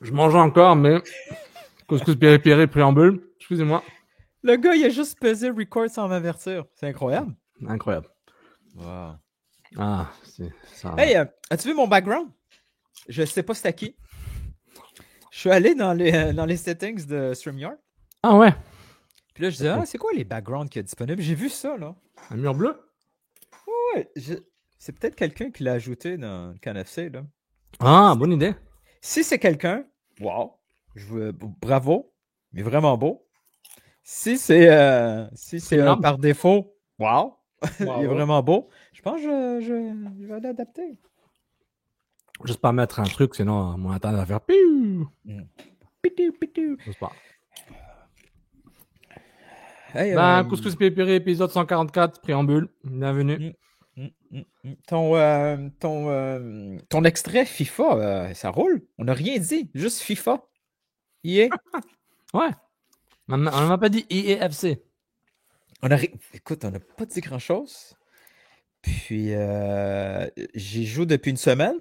Je mange encore, mais couscous péripéri préambule. Excusez-moi. Le gars, il a juste pesé record sans m'avertir. C'est incroyable. Incroyable. Wow. Ah, c'est ça. Hey, as-tu vu mon background? Je sais pas c'était qui. Je suis allé dans les settings de StreamYard. Ah ouais, Puis là, je disais, c'est quoi les backgrounds qu'il y a disponibles? J'ai vu ça, là. un mur bleu. Ouais, c'est peut-être quelqu'un qui l'a ajouté dans le CanFC, là. Ah, bonne idée. Si c'est quelqu'un, wow, bravo, mais vraiment beau. Si c'est une par défaut, wow, il est Bravo. vraiment beau. Je pense que je vais l'adapter. Juste pas mettre un truc, sinon mon internet va faire piou. Pitou, pitou. J'ose pas. Hey, Couscous péripéri, épisode 144, préambule. Bienvenue. ton extrait FIFA, ça roule. On n'a rien dit, juste FIFA. Yeah. Ouais. On m'a pas dit IEFC. Écoute, on n'a pas dit grand-chose. Puis, j'y joue depuis une semaine.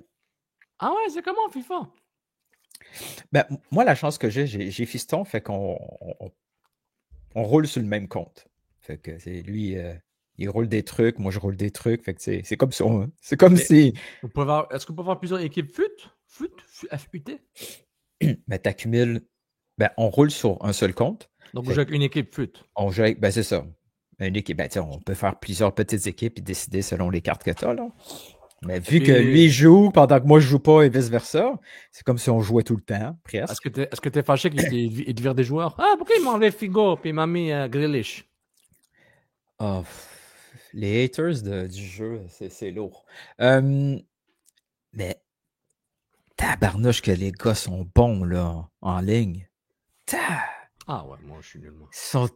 Ah ouais, c'est comment FIFA? Ben, moi, la chance que j'ai fiston, fait qu'on on roule sur le même compte. Fait que c'est lui, il roule des trucs, moi je roule des trucs. Fait que c'est comme ça. Hein. C'est comme si. Est-ce qu'on peut avoir plusieurs équipes FUT? FUT? Ben, t'accumules. Ben, on roule sur un seul compte. Donc, vous jouez avec une équipe FUT. On joue avec. Ben, c'est ça. Une équipe. Ben, on peut faire plusieurs petites équipes et décider selon les cartes que t'as, là. Mais vu que lui joue pendant que moi je joue pas et vice-versa, c'est comme si on jouait tout le temps, presque. Est-ce que t'es fâché qu'il te vire des joueurs? Ah, pourquoi il m'a enlevé Figo puis il m'a mis Grealish? Oh, les haters du jeu, c'est lourd. Mais tabarnouche que les gars sont bons là, en ligne. Ah ouais, moi je suis nul. Moi.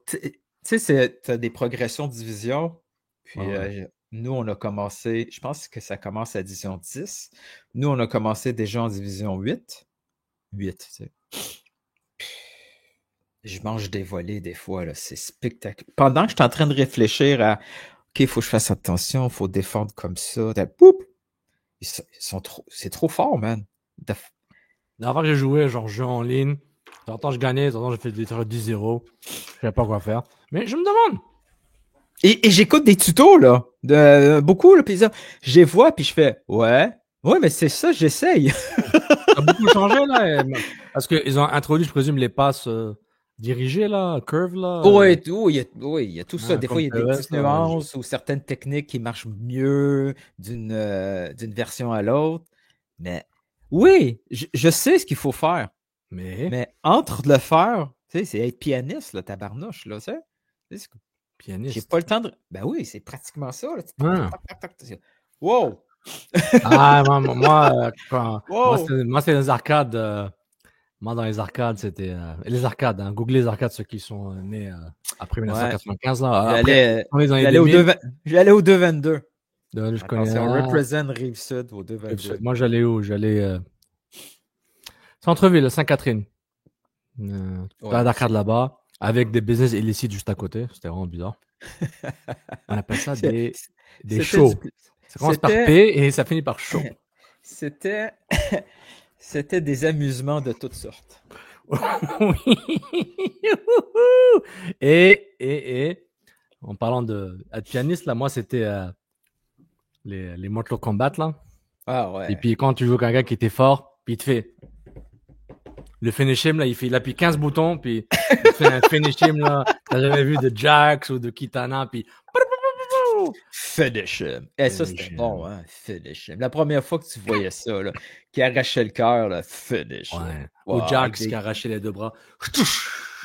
Tu sais, t'as des progressions de division. Puis Ouais. nous, on a commencé, je pense que ça commence à division 10. Nous, on a commencé déjà en division 8. 8, tu sais. Je mange des volets des fois, là, c'est spectaculaire. Pendant que je suis en train de réfléchir à OK, il faut que je fasse attention, il faut défendre comme ça. Poup! Sont trop. C'est trop fort, man. La fois que j'ai joué, genre jeu en ligne, de temps je gagnais, de temps je fais des tirs 10-0. Je savais pas quoi faire. Mais je me demande. Et j'écoute des tutos, là, de beaucoup, là, puis ça, je les vois, puis je fais, ouais, mais c'est ça, j'essaye. Ça a beaucoup changé là. Parce qu'ils ont introduit, je présume, les passes dirigées là, curve là. Oui, il y a tout ça. Des fois, Comme il y a des PES, petites nuances ou certaines techniques qui marchent mieux d'une version à l'autre. Mais oui, je sais ce qu'il faut faire. Mais entre le faire, tu sais, c'est être pianiste, là, tabarnouche, là, tu sais. Pianiste. J'ai pas le temps de. Ben oui, c'est pratiquement ça. Là. Wow! Moi, c'est les arcades. Moi, dans les arcades, c'était. Les arcades, hein. Google les arcades, ceux qui sont nés après 1995. Là. J'allais au 222. Je connais. On représente Rive-Sud au 222. Moi, j'allais où? J'allais. Centre-ville, Sainte-Catherine. D'arcade là-bas, avec des business illicites juste à côté. C'était vraiment bizarre. On appelle ça des shows. Ça commence par P et ça finit par show. C'était des amusements de toutes sortes. Oui. Et en parlant de pianiste, là, moi, c'était les Mortal Kombat, là. Ah ouais. Et puis, quand tu joues avec un gars qui était fort, puis il te fait le finish him, là, il appuie 15 boutons, puis il te fait un finish him, là. T'as jamais vu de Jax ou de Kitana, puis finish him. Ça, c'était bon, hein? Finish him. La première fois que tu voyais ça, là, qui arrachait le cœur, là, finish him. Ou Jax qui arrachait les deux bras.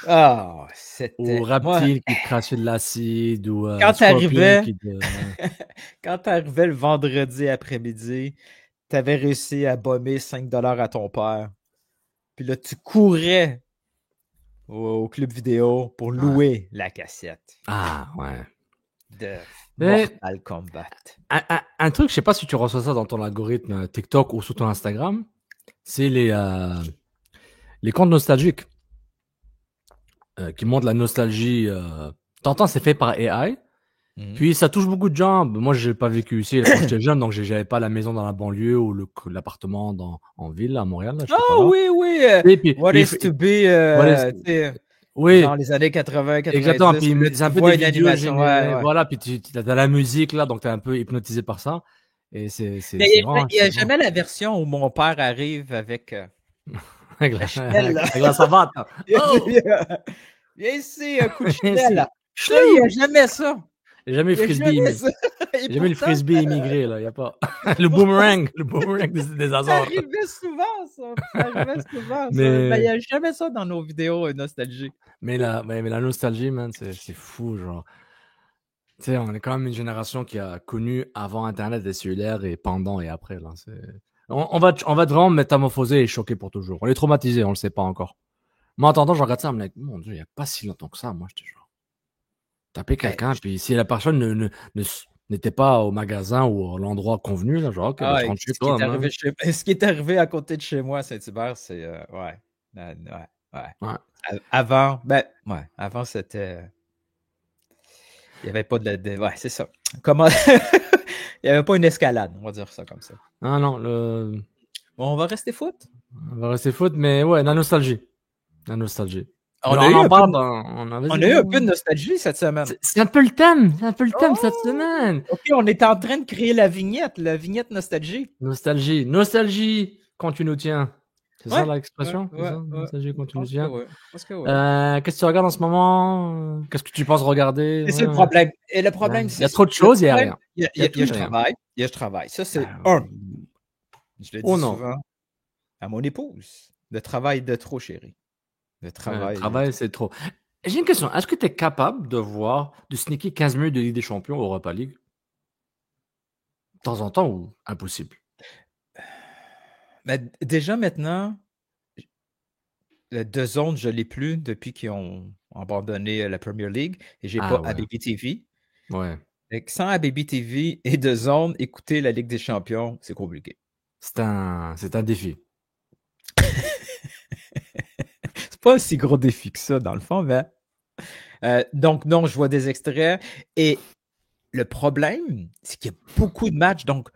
Ah, c'était. Ou Reptile qui te crachait de l'acide, ou quand t'arrivais quand t'arrivais le vendredi après-midi, t'avais réussi à bomber 5$ à ton père. Puis là, tu courais au club vidéo pour louer la cassette. Ah, ouais. De Mortal Kombat. Un truc, je sais pas si tu reçois ça dans ton algorithme TikTok ou sur ton Instagram, c'est les comptes nostalgiques qui montrent la nostalgie. T'entends, c'est fait par AI. Puis ça touche beaucoup de gens. Moi, j'ai pas vécu ici quand j'étais jeune, donc j'avais pas la maison dans la banlieue ou l'appartement en ville à Montréal. Là, oui. Et puis, What is to be, oui, dans les années 80, 90. exactement. Puis c'est un peu des vidéos animation. Voilà, puis tu as la musique là, donc t'es un peu hypnotisé par ça. Et Mais il n'y a jamais la version où mon père arrive avec avec la savate. Oh! Viens ici, un coup de chenelle. Là, il n'y a jamais ça. Il n'y a jamais le frisbee immigré. Jamais le frisbee immigré, là. Il n'y a pas. Le boomerang des Azores. Ça arrivait souvent. Mais il n'y a jamais ça dans nos vidéos nostalgiques. Mais la nostalgie, man, c'est fou, genre. Tu sais, on est quand même une génération qui a connu avant Internet et cellulaires et pendant et après, là. On va être vraiment métamorphosé et choqué pour toujours. On est traumatisé, on le sait pas encore. Moi, en attendant, je regarde ça, je me dis, mon Dieu, il n'y a pas si longtemps que ça, moi, j'étais genre. Taper quelqu'un, puis si la personne n'était pas au magasin ou à l'endroit convenu, là, genre, ok, rentre chez toi. Ce qui est arrivé à côté de chez moi à Saint-Hubert, c'est. Ouais. Avant, avant, c'était. Il n'y avait pas de. Ouais, c'est ça. Comment. Il n'y avait pas une escalade, on va dire ça comme ça. Ah non, Bon, on va rester foot. On va rester foot, mais ouais, la nostalgie. La nostalgie. On a eu un peu de nostalgie cette semaine. C'est un peu le thème. C'est un peu le thème cette semaine. OK, on est en train de créer la vignette nostalgie. Nostalgie quand tu nous tiens. C'est ça l'expression? Nostalgie quand tu nous tiens. Qu'est-ce que tu regardes en ce moment? Qu'est-ce que tu penses regarder? C'est le problème. Et le problème, c'est. Il y a trop de choses, il n'y a rien. Il y a je travaille. Ça, c'est un. Je le dis souvent à mon épouse. Le travail de trop, chérie. Le travail, c'est trop. J'ai une question. Est-ce que tu es capable de sneaker 15 minutes de Ligue des Champions au Europa League? De temps en temps ou impossible? Mais déjà maintenant, le DAZN, je ne l'ai plus depuis qu'ils ont abandonné la Premier League et j'ai pas ABB TV. Ouais. Sans ABB TV et DAZN, écouter la Ligue des Champions, c'est compliqué. C'est un défi. C'est pas un si gros défi que ça, dans le fond, mais. Donc, non, je vois des extraits. Et le problème, c'est qu'il y a beaucoup de matchs. Donc,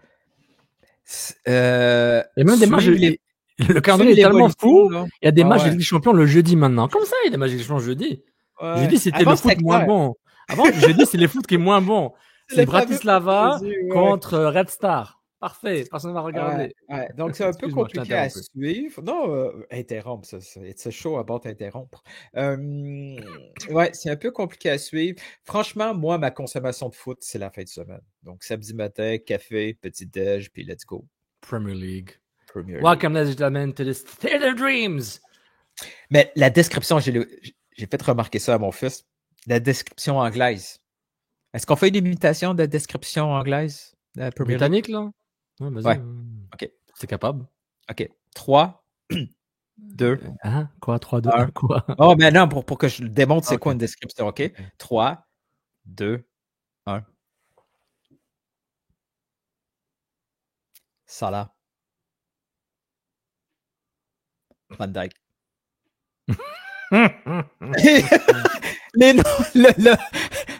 et même des matchs. Le calendrier est tellement fou. Il y a des matchs de Ligue des Champions le jeudi maintenant. Comme ça, il y a des matchs de Ligue des Champions jeudi. Jeudi, c'était le foot moins bon. Avant, jeudi, c'est le foot qui est moins bon. C'est Bratislava contre Red Star. Parfait, personne ne va regarder. Donc, c'est un peu compliqué à suivre. Non, interrompre, ça. C'est chaud à bord d'interrompre. C'est un peu compliqué à suivre. Franchement, moi, ma consommation de foot, c'est la fin de semaine. Donc, samedi matin, café, petit déj, puis let's go. Premier League. Welcome, ladies and gentlemen, to this Theater Dreams. Mais la description, j'ai fait remarquer ça à mon fils. La description anglaise. Est-ce qu'on fait une imitation de la description anglaise? Britannique, là? Ouais, vas-y. Ouais. OK. C'est capable. OK. 3, 2. Hein? Quoi? 3, 2, 1, quoi? Oh, mais non, pour que je le démontre, c'est quoi une description, OK? 3, 2, 1. Salah. Van Dijk.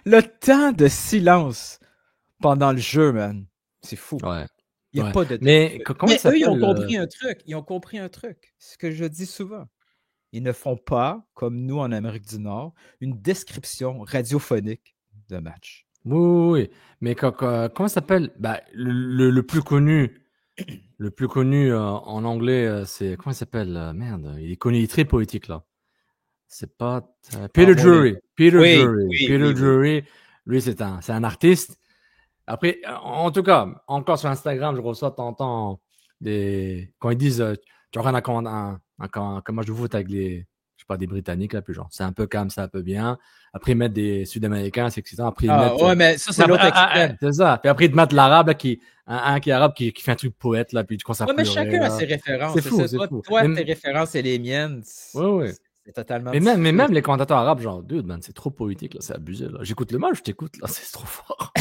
Le temps de silence pendant le jeu, man. C'est fou. Ouais. Il n'y a pas de. Mais eux, ils ont compris un truc. Ils ont compris un truc. C'est ce que je dis souvent. Ils ne font pas, comme nous en Amérique du Nord, une description radiophonique de match. Oui. Mais comment ça s'appelle? Le plus connu. Le plus connu en anglais, c'est. Comment il s'appelle? Merde, il est connu, il est très poétique là. C'est pas. Peter Drury. Peter Drury. Lui, c'est un artiste. Après, en tout cas, encore sur Instagram, je reçois de temps en temps quand ils disent tu auras un match de foot avec des Britanniques, là, puis genre, c'est un peu calme, c'est un peu bien. Après, ils mettent des Sud-Américains, c'est excitant. Après, mais ça, c'est l'autre extrême. C'est ça. Puis après, ils te mettent l'arabe, là, qui est arabe, qui fait un truc poète, là, puis tu commences à pleurer. Mais chacun a ses références. C'est fou, c'est fou. Toi, tes références et les miennes. Oui. C'est totalement. Mais même les commentateurs arabes, genre, dude, man, c'est trop poétique, là, c'est abusé, là. J'écoute le match, je t'écoute, là, c'est trop fort.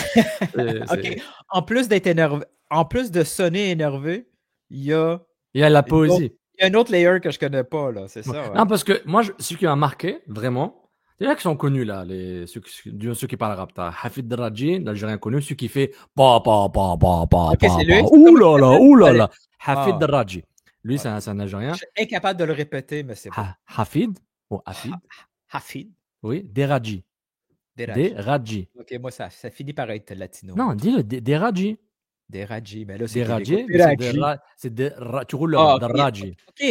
OK. En plus d'être énervé, en plus de sonner énervé, il y a la poésie. Il y a un autre layer que je connais pas, là, c'est ça. Non, parce que moi, ce qui m'a marqué, vraiment, C'est là qui sont connus, là, ceux qui parlent arabe. T'as Hafid Draji, l'Algérien connu, celui qui fait Ok, c'est lui. ouh là là, ouh là Allez. là. Hafid Ah, Draji. Lui, ouais. c'est un Algérien. Je suis incapable de le répéter, mais c'est bon. Hafid, ou Hafid, Hafid oui, Deraji. Deraji. Deraji. Ok, moi, ça finit par être latino. Non, dis-le, Deraji. Deraji, mais là, c'est Deraji, québécois. mais c'est tu roules le Ah, R, ok. Deraji. Ok,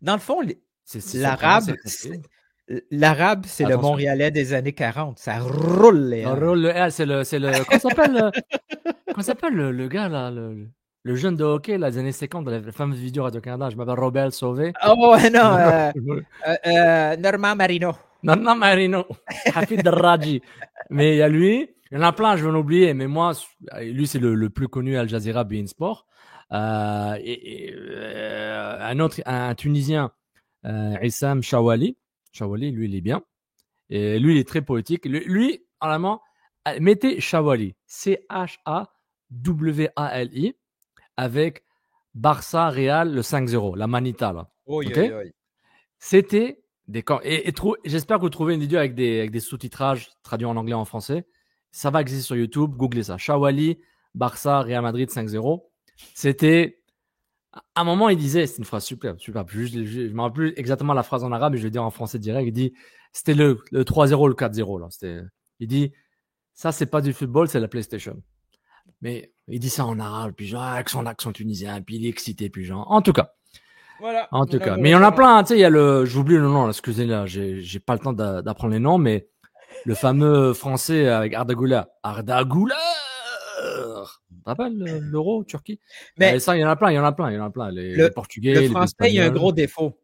dans le fond, Son prénom, l'arabe, c'est Hafid. l'arabe, c'est le Attention. Montréalais des années 40. Ça roule les On R. roule le R, c'est le, comment s'appelle le gars, là, le jeune de hockey, là, des années 50, de la fameuse vidéo Radio-Canada, je m'appelle Robert Sauvé. Oh, non, Normand Marino. Non, Marino, Hafid Raji. Mais il y a lui, il y en a plein, je vais en oublier, mais moi, lui, c'est le plus connu Al Jazeera Bein Sport. Un autre, un Tunisien, Issam Chawali. Chawali, lui, il est bien. Et lui, il est très poétique. Lui en allemand, mettez Chawali, Chawali, avec Barça Real, le 5-0, la Manita, là. Oui, Ok. oui, oui. C'était des camps. J'espère que vous trouvez une vidéo avec des sous-titrages traduits en anglais et en français. Ça va exister sur YouTube. Googlez ça. Chawali, Barça, Real Madrid 5-0. C'était. À un moment, il disait, c'est une phrase super. Je ne me rappelle plus exactement la phrase en arabe, mais je vais dire en français direct. Il dit, c'était le 3-0, le 4-0. Là. Il dit, ça, c'est pas du football, c'est la PlayStation. Mais il dit ça en arabe, puis genre, avec son accent tunisien, puis il est excité, puis genre. En tout cas. Voilà. En tout cas. Mais il y en a plein, tu sais, il y a j'oublie le nom, excusez-moi, j'ai pas le temps d'apprendre les noms, mais le fameux français avec Arda Güler! Tu te rappelles l'Euro, Turquie? Mais ça, il y en a plein. Les Portugais, le les français, il y a un Espagnols. gros défaut.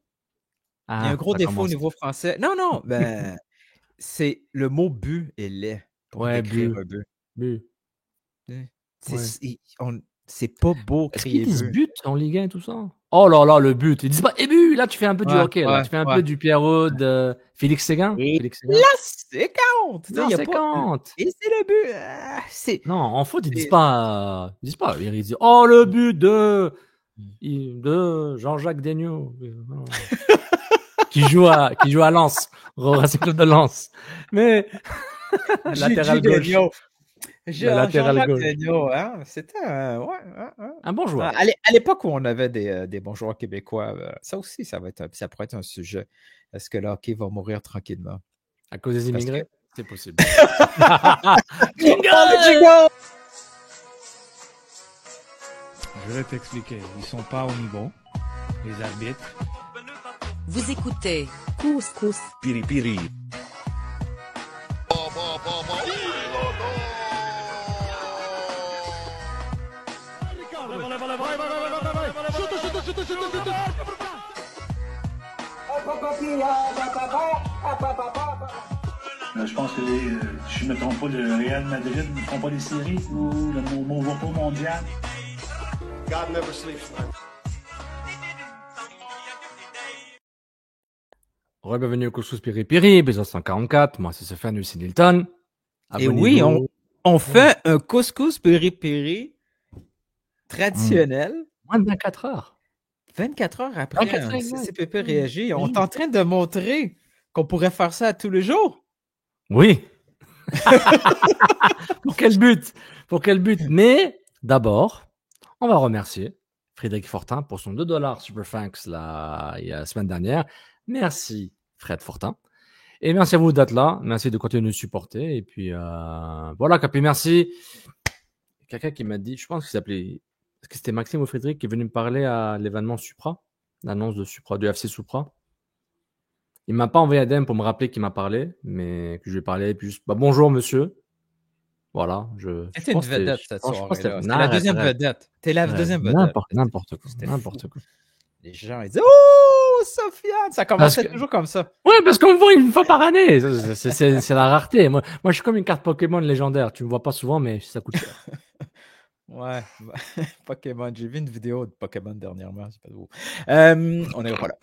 Il y a un Ah, gros ça défaut au commence. niveau français. Non, ben, c'est le mot but est laid pour Ouais, décrire un but. but. C'est pas beau Est-ce qu'ils crier disent but. but en Ligue 1 et tout ça? Oh là là, le but. Ils disent pas et but. Là, tu fais un peu du hockey. Là. Tu fais un peu du Pierrot de Félix Séguin. Et Félix Séguin. là, c'est compte. Non, c'est quand. Et c'est le but. Non, en foot, ils disent pas. Ils disent oh, le but de Jean-Jacques Daigneault. qui joue à Lens. Racing Club de Lens. Mais. latéral gauche. Jean-Jacques Daigneault, hein? C'était un bon joueur. À l'époque où on avait des bons joueurs québécois, ça aussi, ça pourrait être un sujet. Est-ce que le hockey va mourir tranquillement? À cause des immigrés? C'est possible. Jingle! Je vais t'expliquer. Ils sont pas au niveau, les arbitres. Vous écoutez Couscous Piripiri. Je pense que je ne me trompe pas, le Real Madrid ne font pas les séries ou le au mondial. God never sleeps, man. Bienvenue au Couscous Piripiri, épisode 144. Moi, c'est Stéphane Hussein Hilton. Et oui, on fait un couscous piri-piri traditionnel. Moins de 24 heures. 24 heures après, CCPP réagit. On est en train de montrer qu'on pourrait faire ça tous les jours. Oui. Pour quel but? Mais d'abord, on va remercier Frédéric Fortin pour son $2 Super Thanks la semaine dernière. Merci Fred Fortin. Et merci à vous d'être là. Merci de continuer de nous supporter. Et puis voilà, puis merci. Quelqu'un qui m'a dit, je pense qu'il s'appelait, est-ce que c'était Maxime ou Frédéric qui est venu me parler à l'événement Supra, l'annonce de Supra, du FC Supra. Il m'a pas envoyé ADM pour me rappeler qu'il m'a parlé, mais que je lui ai parlé, puis juste, bonjour monsieur. Voilà. C'était une vedette cette soirée-là. C'était la deuxième vedette. T'es la deuxième vedette. N'importe quoi. Les gens, ils disent, oh, Sofiane! Ça commençait toujours comme ça. Ouais, parce qu'on me voit une fois par année. C'est la rareté. Moi, je suis comme une carte Pokémon légendaire. Tu me vois pas souvent, mais ça coûte cher. Ouais, Pokémon. J'ai vu une vidéo de Pokémon dernièrement. C'est pas beau. On est pas là.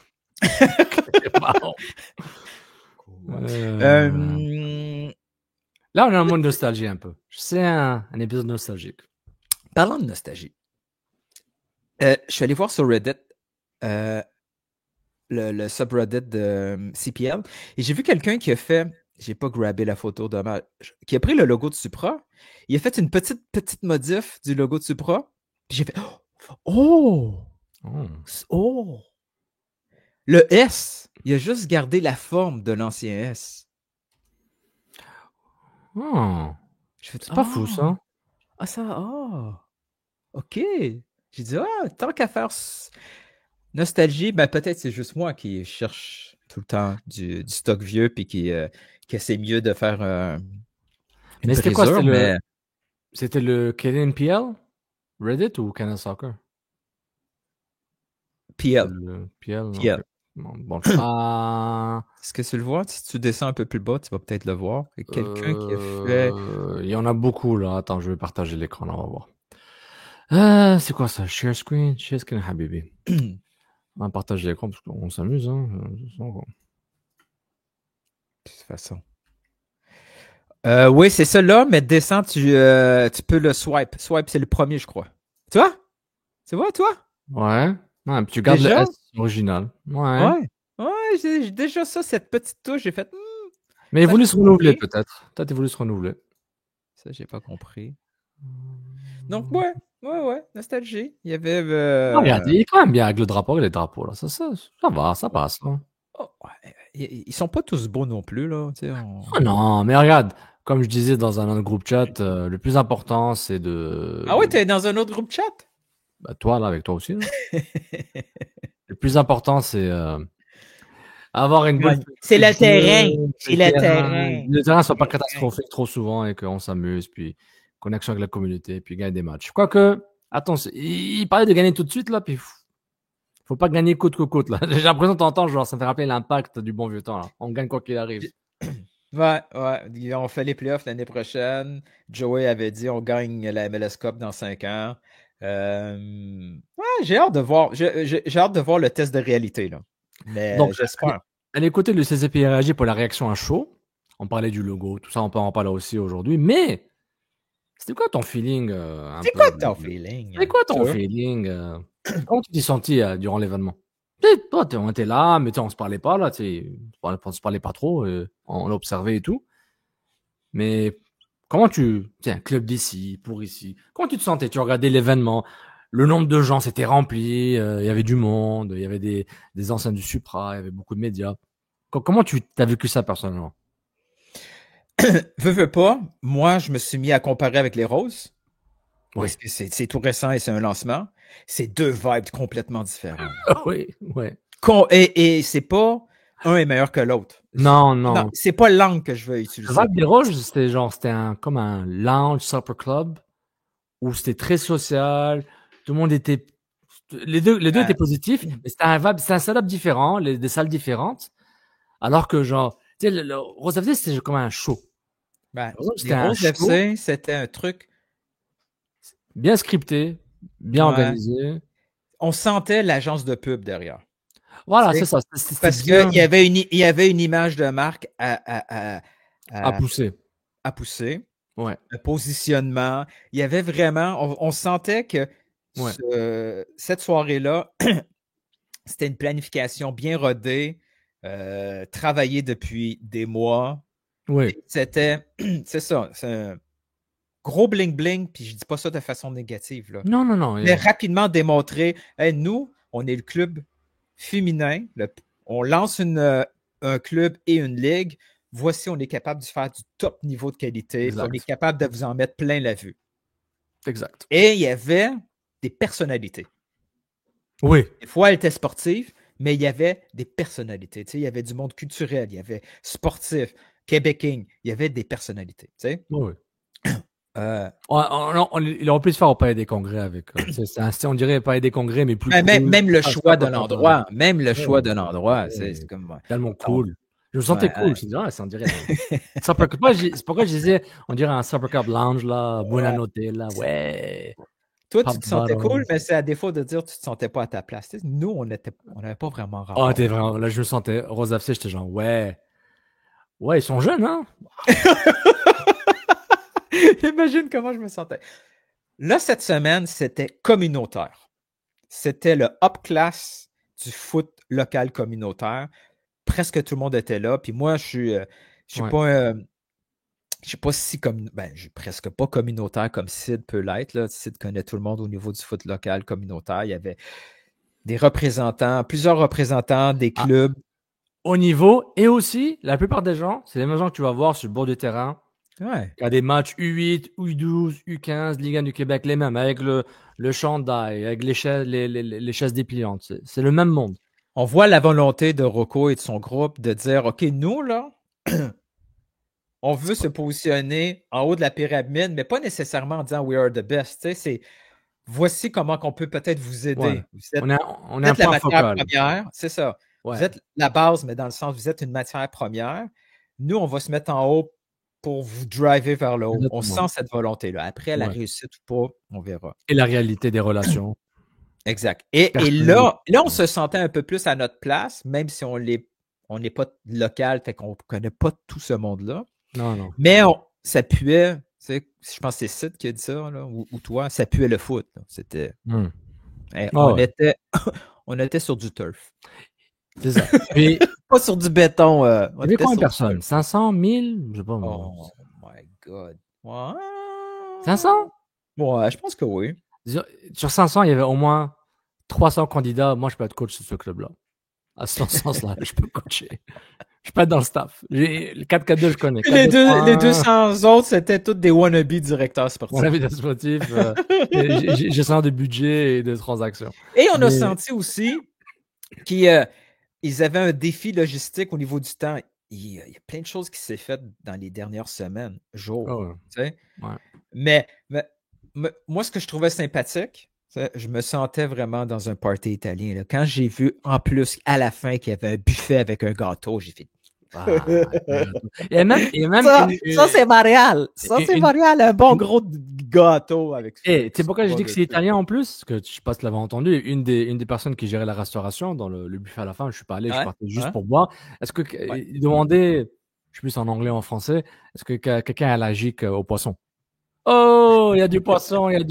Là, on a un mode de nostalgie un peu. C'est un épisode nostalgique. Parlons de nostalgie. Je suis allé voir sur Reddit le subreddit de CPL et j'ai vu quelqu'un qui a fait J'ai pas grabé la photo dommage. Qui a pris le logo de Supra. Il a fait une petite modif du logo de Supra. Puis j'ai fait Oh! Oh. Oh! Le S, il a juste gardé la forme de l'ancien S. Oh. Je fais, C'est pas fou, ça. Ah, ça, OK. J'ai dit, tant qu'à faire nostalgie, ben peut-être c'est juste moi qui cherche tout le temps du stock vieux puis qui essaie mieux de faire une Mais c'était quoi? brisure, mais C'était le KNPL? Reddit ou Canal Soccer? PL. Le PL. PL. Ok. Bon, Est-ce que tu le vois? Si tu descends un peu plus bas, tu vas peut-être le voir. Il y a quelqu'un qui a fait... Il y en a beaucoup, là. Attends, je vais partager l'écran, là, on va voir. C'est quoi ça? Share screen, Habibi. On va partager l'écran parce qu'on s'amuse, hein. De toute façon. Oui, c'est ça là, mais descends, tu peux le swipe. Swipe, c'est le premier, je crois. Tu vois? Tu vois, toi? Ouais. Ouais, puis tu gardes Déjà? le S original. Ouais. Ouais, j'ai déjà ça, cette petite touche, j'ai fait... Mais il ça, voulait j'ai se renouveler, compris. peut-être. Peut-être il voulait se renouveler. Ça, j'ai pas compris. Donc, ouais, nostalgie. Il y avait... Regarde, il est quand même bien avec le drapeau et les drapeaux, là. Ça va, ça passe, là. Ils sont pas tous beaux non plus, là. Tu sais, Oh non, mais regarde, comme je disais dans un autre groupe chat, le plus important, c'est de... Ah ouais, t'es dans un autre groupe chat? Bah, toi, là, avec toi aussi, là. Le plus important, c'est avoir une bonne... C'est le terrain. jeu, C'est le terrain. Le terrain soit pas catastrophique trop souvent et qu'on s'amuse, puis connexion avec la communauté, puis gagner des matchs. Quoique, attention, il parlait de gagner tout de suite, là, puis faut pas gagner coûte que coûte, là. J'ai l'impression de t'entendre, genre, ça me fait rappeler l'impact du bon vieux temps, là. On gagne quoi qu'il arrive. Ouais. On fait les playoffs l'année prochaine. Joey avait dit on gagne la MLS Cup dans 5 ans. J'ai hâte de voir. J'ai hâte de voir le test de réalité, là. Mais Donc, j'espère. allez écouter le CCPRAG pour la réaction à chaud. On parlait du logo, tout ça, on peut en parler aussi aujourd'hui. Mais, c'était quoi ton feeling C'est quoi ton feeling? C'est quoi ton feeling comment tu t'es senti durant l'événement? Tu sais, toi, on était là, mais on se parlait pas, là, tu sais, on se parlait pas trop, on observait et tout. Mais comment tiens, club d'ici, pour ici, comment tu te sentais? Tu regardais l'événement, le nombre de gens s'était rempli, il y avait du monde, il y avait des anciens du Supra, il y avait beaucoup de médias. Comment tu as vécu ça personnellement? Veux pas, moi, je me suis mis à comparer avec les Roses. Oui. Parce que c'est tout récent et c'est un lancement. C'est deux vibes complètement différentes. Oui, ouais. Et c'est pas un est meilleur que l'autre. Non. C'est pas l'angle que je veux utiliser. Le vibe des Roses, c'était comme un lounge supper club où c'était très social. Tout le monde était, les deux étaient positifs, mais c'était un setup différent, des salles différentes. Alors que genre, tu sais, le Rose FC, c'était comme un show. Les Roses FC, c'était un truc bien scripté, bien organisé. On sentait l'agence de pub derrière. Voilà, c'est ça. Parce qu'il y avait une image de marque à pousser. À pousser. Ouais. Un positionnement. Il y avait vraiment... On sentait que cette soirée-là, c'était une planification bien rodée, travaillée depuis des mois. Oui. C'est ça. C'est un gros bling-bling, puis je dis pas ça de façon négative. Là. Non. Mais rapidement démontrer, nous, on est le club féminin. On lance un club et une ligue. Voici, on est capable de faire du top niveau de qualité. On est capable de vous en mettre plein la vue. Exact. Et il y avait des personnalités. Oui. Des fois, elle était sportive, mais il y avait des personnalités. Tu sais, il y avait du monde culturel, il y avait sportif, québécois, il y avait des personnalités. Tu sais. Oui. Il aurait pu se faire au Palais des Congrès avec. On dirait Palais des Congrès, mais plus cool. Même le choix de l'endroit. Même le choix de l'endroit. C'est comme. Tellement cool. Je me sentais cool. Je me disais, ça on dirait. C'est pourquoi je disais, on dirait un Supper Cup Lounge, là, Buena Notte, là, ouais. Toi, tu te sentais cool, mais c'est à défaut de dire que tu te sentais pas à ta place. Tu sais, nous, on n'avait pas vraiment rapport. T'es vraiment. Là, je me sentais. Rose FC, j'étais genre, ouais. Ouais, ils sont jeunes, hein? Imagine comment je me sentais. Là, cette semaine, c'était communautaire. C'était le up class du foot local communautaire. Presque tout le monde était là. Puis moi, je Je Ouais. sais pas si je suis presque pas communautaire comme Sid peut l'être. Là. Sid connaît tout le monde au niveau du foot local communautaire. Il y avait plusieurs représentants des Ah, clubs. au niveau, et aussi, la plupart des gens, c'est les mêmes gens que tu vas voir sur le bord du terrain. Ouais. Il y a des matchs U8, U12, U15, Ligue 1 du Québec, les mêmes, avec le chandail, avec les chaises dépliantes. C'est le même monde. On voit la volonté de Rocco et de son groupe de dire, OK, nous, là, on veut se positionner en haut de la pyramide, mais pas nécessairement en disant we are the best. Tu sais, c'est voici comment qu'on peut peut-être vous aider. Ouais. Vous êtes, On est vous un êtes la point matière focal. première, c'est ça. Ouais. Vous êtes la base, mais dans le sens, vous êtes une matière première. Nous, on va se mettre en haut pour vous driver vers le haut. Exactement. On sent cette volonté-là. Après, la Ouais. réussite ou pas, on verra. Et la réalité des relations. Exact. Et là, on se sentait un peu plus à notre place, même si on n'est pas local, fait qu'on ne connaît pas tout ce monde-là. Non. Mais ça puait, tu sais, je pense que c'est Sid qui a dit ça, là, ou toi, ça puait le foot. Là. C'était. On était sur du turf. C'est ça. Puis, pas sur du béton. il y avait combien de personnes? 500, 1000? Je sais pas. Oh my God. Ouais. 500? Ouais, je pense que oui. Sur 500, il y avait au moins 300 candidats. Moi, je peux être coach de ce club-là. À ce sens-là, je peux coacher. Je peux être dans le staff. Le 4-4-2, je connais. Les 200 autres, c'était tous des wannabe directeurs sportifs. Wannabe sportif, gestion de budget et de transactions. Et on a senti aussi qu'ils avaient un défi logistique au niveau du temps. Il y a plein de choses qui s'est faites dans les dernières semaines, jours. Oh, ouais. Tu sais? Ouais. Mais moi, ce que je trouvais sympathique, je me sentais vraiment dans un party italien. Là. Quand j'ai vu, en plus, à la fin, qu'il y avait un buffet avec un gâteau, j'ai fait... et même ça, c'est Montréal. Ça, c'est Montréal. Un bon gros gâteau avec... Tu sais pourquoi je dis que c'est italien en plus? Parce que je sais pas si tu l'avais entendu. Une des personnes qui gérait la restauration dans le buffet à la fin, je suis pas allé, je partais juste pour boire. Est-ce que il demandait, je sais plus si en anglais ou en français, est-ce que quelqu'un est allergique au poisson? Oh, il y a du poisson, il y a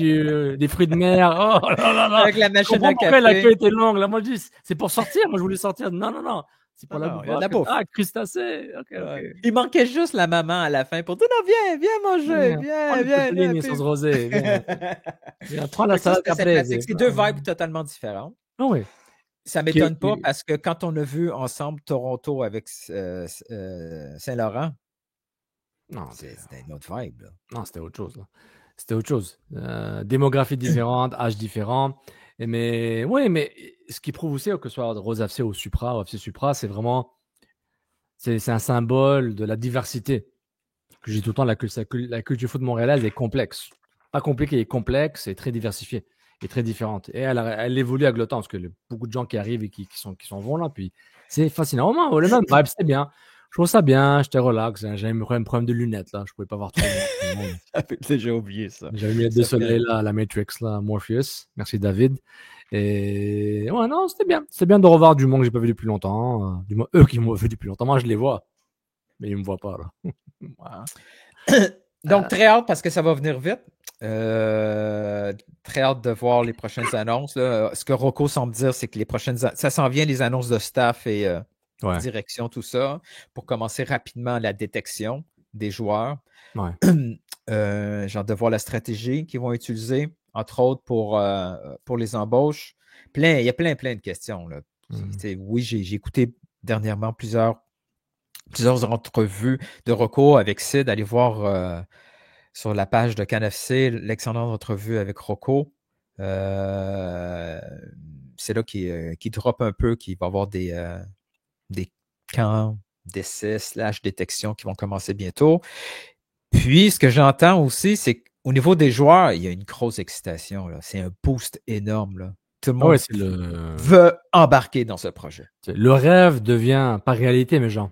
des fruits de mer. Oh là là là. Avec la machine à café. La queue était longue. Là, moi, je dis, c'est pour sortir. Moi, je voulais sortir. Non. C'est pour la bouffe. Ah, crustacés. Okay. Il manquait juste la maman à la fin pour dire, non, viens manger. Viens. Sauce rosée. Viens, prends la salade après. C'est deux vibes totalement différentes. Oh, oui. Ça ne m'étonne pas parce que quand on a vu ensemble Toronto avec Saint-Laurent, non, c'était une autre vibe. Là. Non, c'était autre chose. Là. C'était autre chose. Démographie différente, âge différent. Mais ce qui prouve aussi que ce soit Rose FC ou Supra, ou FC Supra, c'est vraiment c'est un symbole de la diversité. Que j'ai tout le temps, la culture foot montréalaise est complexe. Pas compliquée, elle est complexe et très diversifiée. Et très différente. Et elle évolue avec le temps, parce que beaucoup de gens qui arrivent et qui s'en vont là, puis c'est fascinant. Au moins, le même vibe, c'était bien. Je trouve ça bien, j'étais relax. J'avais un problème de lunettes, là. Je pouvais pas voir tout le monde. J'ai oublié ça. J'avais mis les deux soleils, là, la Matrix, là, Morpheus. Merci, David. Et ouais, non, c'était bien. C'était bien de revoir du monde que j'ai pas vu depuis longtemps. Du moins, eux qui m'ont vu depuis longtemps. Moi, je les vois. Mais ils me voient pas, là. Voilà. Donc, très hâte parce que ça va venir vite. Très hâte de voir les prochaines annonces. Là. Ce que Rocco semble dire, c'est que ça s'en vient, les annonces de staff et direction, tout ça, pour commencer rapidement la détection des joueurs. Ouais. J'ai hâte de voir la stratégie qu'ils vont utiliser, entre autres pour les embauches. Il y a plein de questions. Là. Oui, j'ai écouté dernièrement plusieurs entrevues de Rocco avec Sid. Allez voir sur la page de CanFC l'excellente entrevue avec Rocco. C'est là qu'il drop un peu, qu'il va y avoir des camps d'essais / détection qui vont commencer bientôt. Puis, ce que j'entends aussi, c'est qu'au niveau des joueurs, il y a une grosse excitation. Là. C'est un boost énorme. Là. Tout le monde veut embarquer dans ce projet. Le rêve devient pas réalité, mes gens.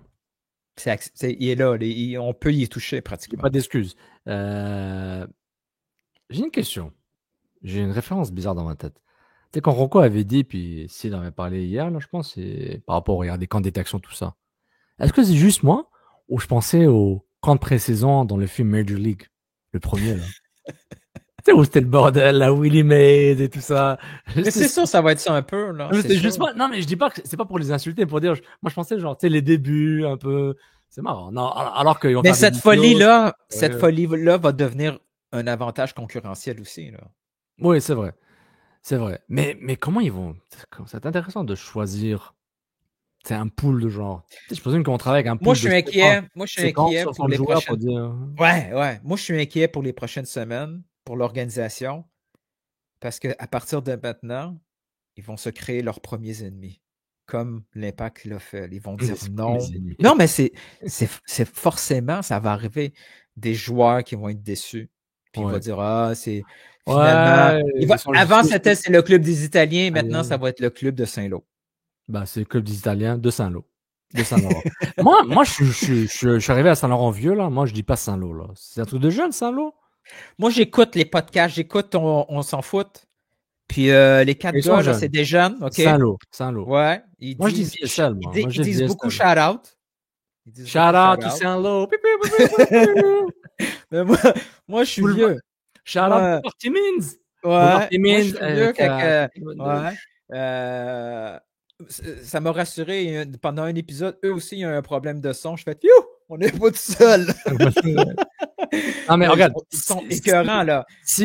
Il est là. On peut y toucher pratiquement. Pas d'excuses. J'ai une question. J'ai une référence bizarre dans ma tête. Tu sais, quand Rocco avait dit, puis s'il en avait parlé hier, là, je pense, c'est par rapport au des camps de détection, tout ça. Est-ce que c'est juste moi ou je pensais au camp de pré-saison dans le film Major League, le premier, là? Tu sais, où c'était le bordel, la Willie Mays et tout ça. Mais c'est sûr, ça va être ça un peu, là. C'est juste moi. Non, mais je dis pas que c'est pas pour les insulter, pour dire, moi, je pensais, genre, tu sais, les débuts, un peu, C'est marrant. Non, alors qu'ils vont Mais faire des cette vidéos, folie-là va devenir un avantage concurrentiel aussi. Là. Oui, c'est vrai. C'est vrai. Mais comment ils vont... C'est intéressant de choisir... C'est un pool de genre. Tu sais, je présume qu'on travaille avec un pool Moi, je suis de inquiet. Moi, je suis 50, inquiet pour 60 les joueurs pour prochaines. dire... Ouais. Moi, je suis inquiet pour les prochaines semaines, pour l'organisation, parce qu'à partir de maintenant, ils vont se créer leurs premiers ennemis, comme l'Impact l'a fait. Ils vont dire C'est non. mes ennemis. Non, mais c'est forcément, ça va arriver des joueurs qui vont être déçus. Puis ils vont Ouais. dire, ah, c'est finalement. Ouais, ils sont Avant, juste- c'était c'est le club des Italiens, maintenant, Italien. ça va être le club de Saint-Lô. Bah, c'est le club des Italiens de Saint-Lô. De Saint-Laurent. moi je suis arrivé à Saint-Laurent-Vieux, là. Moi, je dis pas Saint-Lô, là. C'est un truc de jeune, Saint-Lô. Moi, j'écoute les podcasts, j'écoute On s'en fout. Puis les 4 Ils sont gars, là, jeunes. c'est des jeunes, OK? Saint-Lô. Ouais. Ils Moi, je dis disent, VSL, moi. ils Moi, je dis disent beaucoup VSL. shout-out. Ils disent Shout beaucoup out to shout-out. Saint-Lô. Mais moi, je suis Tout le vieux. Shout out Ouais. to Marty Means. Ouais. Marty Moi, je Means, suis vieux. ouais. Ça m'a rassuré pendant un épisode. Eux aussi, il y a un problème de son. Je fais, you, on n'est pas tout seul. Non, mais regarde. Ils sont écœurants, là. Si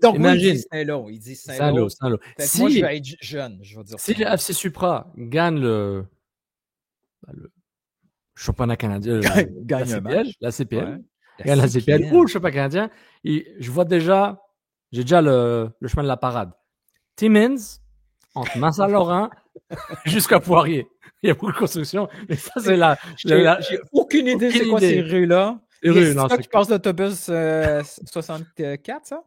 Donc, imagine. ils disent Saint-Lô. Ils disent Saint-Lô. Saint-Lô. Fait que moi, je vais être jeune, je vais dire Si ça. le FC Supra gagne le championnat canadien, Gagne un match. la CPL, Ouais. gagne la CPL ou le championnat canadien, je vois déjà, j'ai déjà le chemin de la parade. Timmins, entre Massa-Laurent jusqu'à Poirier. Il y a beaucoup de construction, mais ça, c'est J'ai aucune idée c'est quoi ces rues-là. C'est ça qui passe l'autobus 64, ça?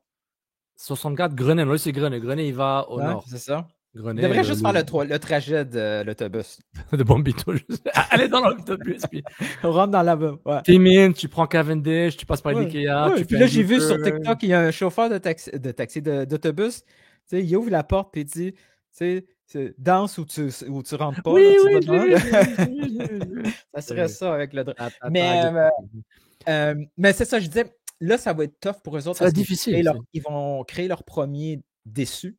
64, Grenet. Là, c'est Grenet. Grenet, il va au nord. C'est ça. Grenet, Il devrait juste faire le trajet de l'autobus. de Bombito. Allez dans l'autobus. Puis... On rentre dans la... Ouais. Timmins, tu prends Cavendish, tu passes par l'Ikea. Puis là, j'ai vu sur TikTok, il y a un chauffeur d'autobus. Tu sais, il ouvre la porte et il dit, tu sais, danse ou tu rentres pas. Oui, Ça serait ça avec le... Mais c'est ça, je disais, là, ça va être tough pour eux autres. Ça va être difficile. Ils vont créer leur premier déçu.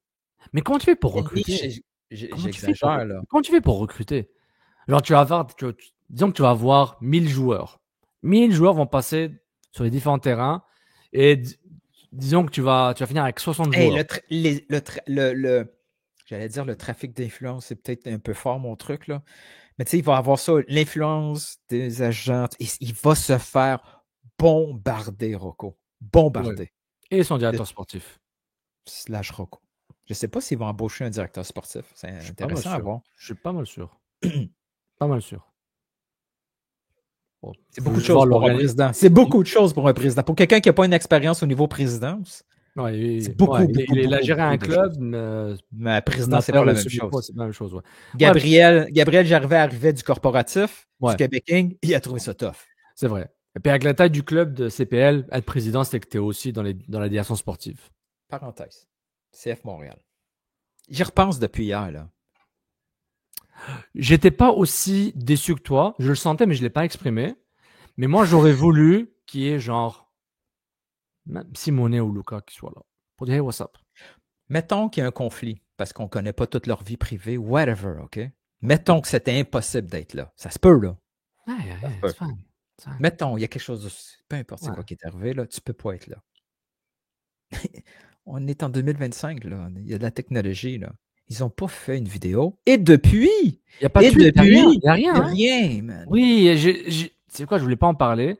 Mais comment tu fais pour recruter? J'exagère, là. Comment tu fais pour recruter? Genre, disons que tu vas avoir 1000 joueurs. 1000 joueurs vont passer sur les différents terrains et disons que tu vas finir avec 60 joueurs. J'allais dire le trafic d'influence, c'est peut-être un peu fort mon truc, là. Mais tu sais, il va avoir ça, l'influence des agents. Il va se faire bombarder, Rocco. Bombarder. Ouais. Et son directeur sportif. / Rocco. Je ne sais pas s'ils vont embaucher un directeur sportif. C'est intéressant à voir. Je suis pas mal sûr. Pas mal sûr. Bon, c'est beaucoup de choses pour un président. C'est beaucoup de choses pour un président. Pour quelqu'un qui n'a pas une expérience au niveau présidence, c'est beaucoup, il a géré un club, mais président, c'est pas la même chose. C'est la même chose, ouais. Gabriel Gervais arrivait du corporatif, du Québec King, il a trouvé ça tough. C'est vrai. Et puis avec la taille du club de CPL, être président, c'est que tu es aussi dans la direction sportive. Parenthèse. CF Montréal. J'y repense depuis hier, là. J'étais pas aussi déçu que toi. Je le sentais, mais je l'ai pas exprimé. Mais moi, j'aurais voulu qu'il y ait genre même Simonet ou Luca qui soit là. Pour dire hey, what's up? Mettons qu'il y a un conflit parce qu'on connaît pas toute leur vie privée, whatever, OK? Mettons que c'était impossible d'être là. Ça se peut, là. C'est fine. Mettons, il y a quelque chose de... Peu importe c'est quoi qui est arrivé, là, tu peux pas être là. On est en 2025, là. Il y a de la technologie, là. Ils n'ont pas fait une vidéo. Et depuis... Il n'y a pas de tweet, il n'y a rien. Rien, man. Oui, c'est quoi, je voulais pas en parler.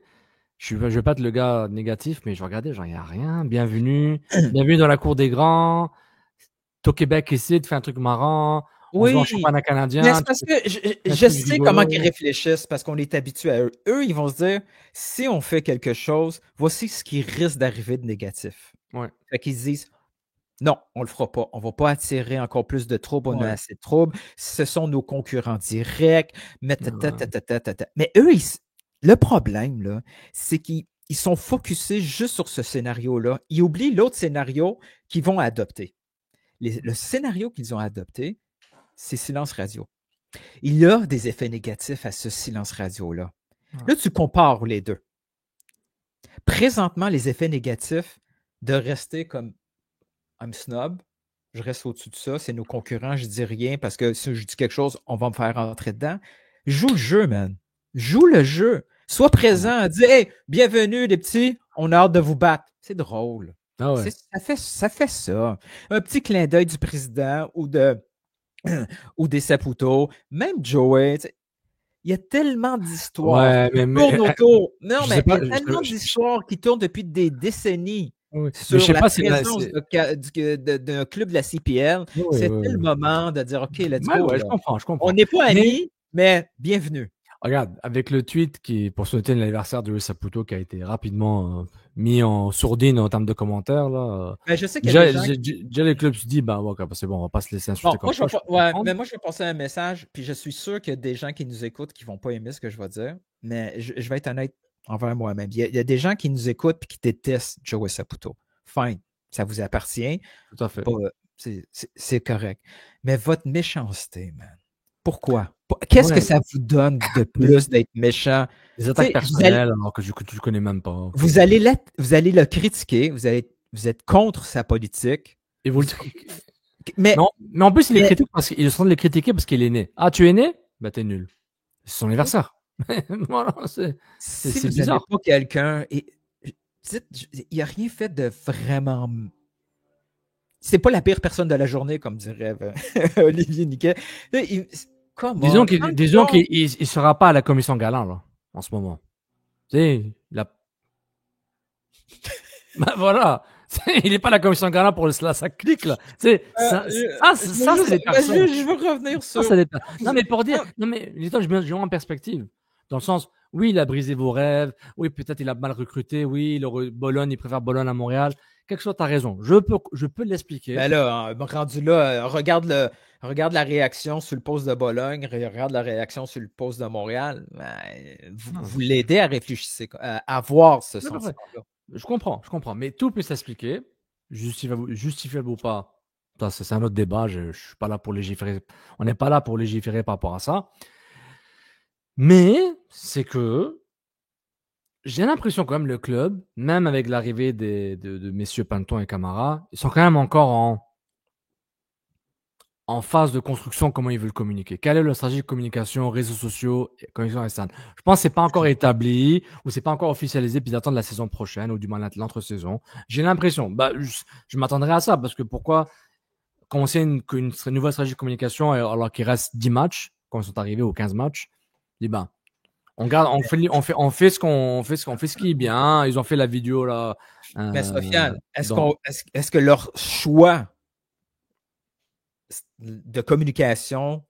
Je vais pas être le gars négatif, mais je regardais, genre, il n'y a rien. Bienvenue dans la cour des grands. Au Québec, essaie de faire un truc marrant. Oui, on se championnat canadien. mais c'est parce que je sais comment ils réfléchissent parce qu'on est habitué à eux. Eux, ils vont se dire, si on fait quelque chose, voici ce qui risque d'arriver de négatif. Ouais. Fait qu'ils se disent, non, on le fera pas. On va pas attirer encore plus de troubles. On a assez de troubles. Ce sont nos concurrents directs. Mais eux, le problème, là, c'est qu'ils sont focusés juste sur ce scénario-là. Ils oublient l'autre scénario qu'ils vont adopter. Le scénario qu'ils ont adopté, c'est silence radio. Il y a des effets négatifs à ce silence radio-là. Là, tu compares les deux. Présentement, les effets négatifs de rester comme I'm snob, je reste au-dessus de ça, c'est nos concurrents, je dis rien parce que si je dis quelque chose, on va me faire rentrer dedans. Joue le jeu, man. Joue le jeu. Sois présent. Dis, hey, bienvenue les petits, on a hâte de vous battre. C'est drôle. Ah ouais. Ça fait ça. Un petit clin d'œil du président ou des Saputo, même Joey. Il y a tellement d'histoires Ouais, qui tournent autour. Non, je mais sais pas, il y a tellement d'histoires qui tournent depuis des décennies oui. Mais sur je sais la pas si présence d'un club de la CPL. oui, C'était oui, le oui. moment de dire, OK, let's Ouais, go. ouais, Là. je comprends. On n'est pas Mais amis, mais bienvenue. regarde, avec le tweet pour souhaiter l'anniversaire de Luis Saputo qui a été rapidement mis en sourdine en termes de commentaires, là. Mais je sais qu'il y a des gens Déjà, les clubs se disent, bah, ouais, c'est bon, on va pas se laisser insulter Bon, comme moi, ça. mais moi, je vais passer un message, puis je suis sûr qu'il y a des gens qui nous écoutent qui ne vont pas aimer ce que je vais dire, mais je vais être honnête envers moi-même. Il y a des gens qui nous écoutent et qui détestent Joey Saputo. Fine, ça vous appartient. Tout à fait. C'est correct. Mais votre méchanceté, man, pourquoi? Qu'est-ce que ça vous donne de plus d'être méchant? Des attaques personnelles alors que tu ne connais même pas. Vous allez le critiquer, vous êtes contre sa politique. Et vous le Mais en plus, il est sont de les critiquer parce qu'il est né. Ah, tu es né? Bah, t'es nul. C'est son anniversaire. Voilà, c'est bizarre. Vous pas quelqu'un et il n'a rien fait de vraiment. C'est pas la pire personne de la journée, comme dirait Olivier Niquet. Disons qu'il ne sera pas à la commission Galant là, en ce moment. Tu sais, bah voilà. Il n'est pas à la commission Galant pour ça clique là. C'est des personnes. Je veux revenir sur. Non mais pour dire, je mets en perspective. Dans le sens, oui, il a brisé vos rêves. Oui, peut-être il a mal recruté. Oui, Bologne, il préfère Bologne à Montréal. Quelque chose, tu as raison. Je peux l'expliquer. Ben là, rendu là, regarde la réaction sur le poste de Bologne, regarde la réaction sur le poste de Montréal. Ben, vous l'aidez à réfléchir, à voir ce sentiment-là. Je comprends. Mais tout peut s'expliquer. Justifiable ou pas, c'est un autre débat. Je suis pas là pour légiférer. On n'est pas là pour légiférer par rapport à ça. Mais c'est que j'ai l'impression quand même le club, même avec l'arrivée de messieurs Panton et Camara, ils sont quand même encore en phase de construction, comment ils veulent communiquer. Quelle est leur stratégie de communication, réseaux sociaux, connexion externe? Je pense que c'est pas encore établi ou c'est pas encore officialisé, puis ils attendent la saison prochaine ou du moins l'entre-saison. J'ai l'impression, je m'attendrais à ça parce que pourquoi commencer une nouvelle stratégie de communication alors qu'il reste 10 matchs, quand ils sont arrivés aux 15 matchs, on fait ce qui est bien. Ils ont fait la vidéo là. Mais Sofiane, est-ce que leur choix de communication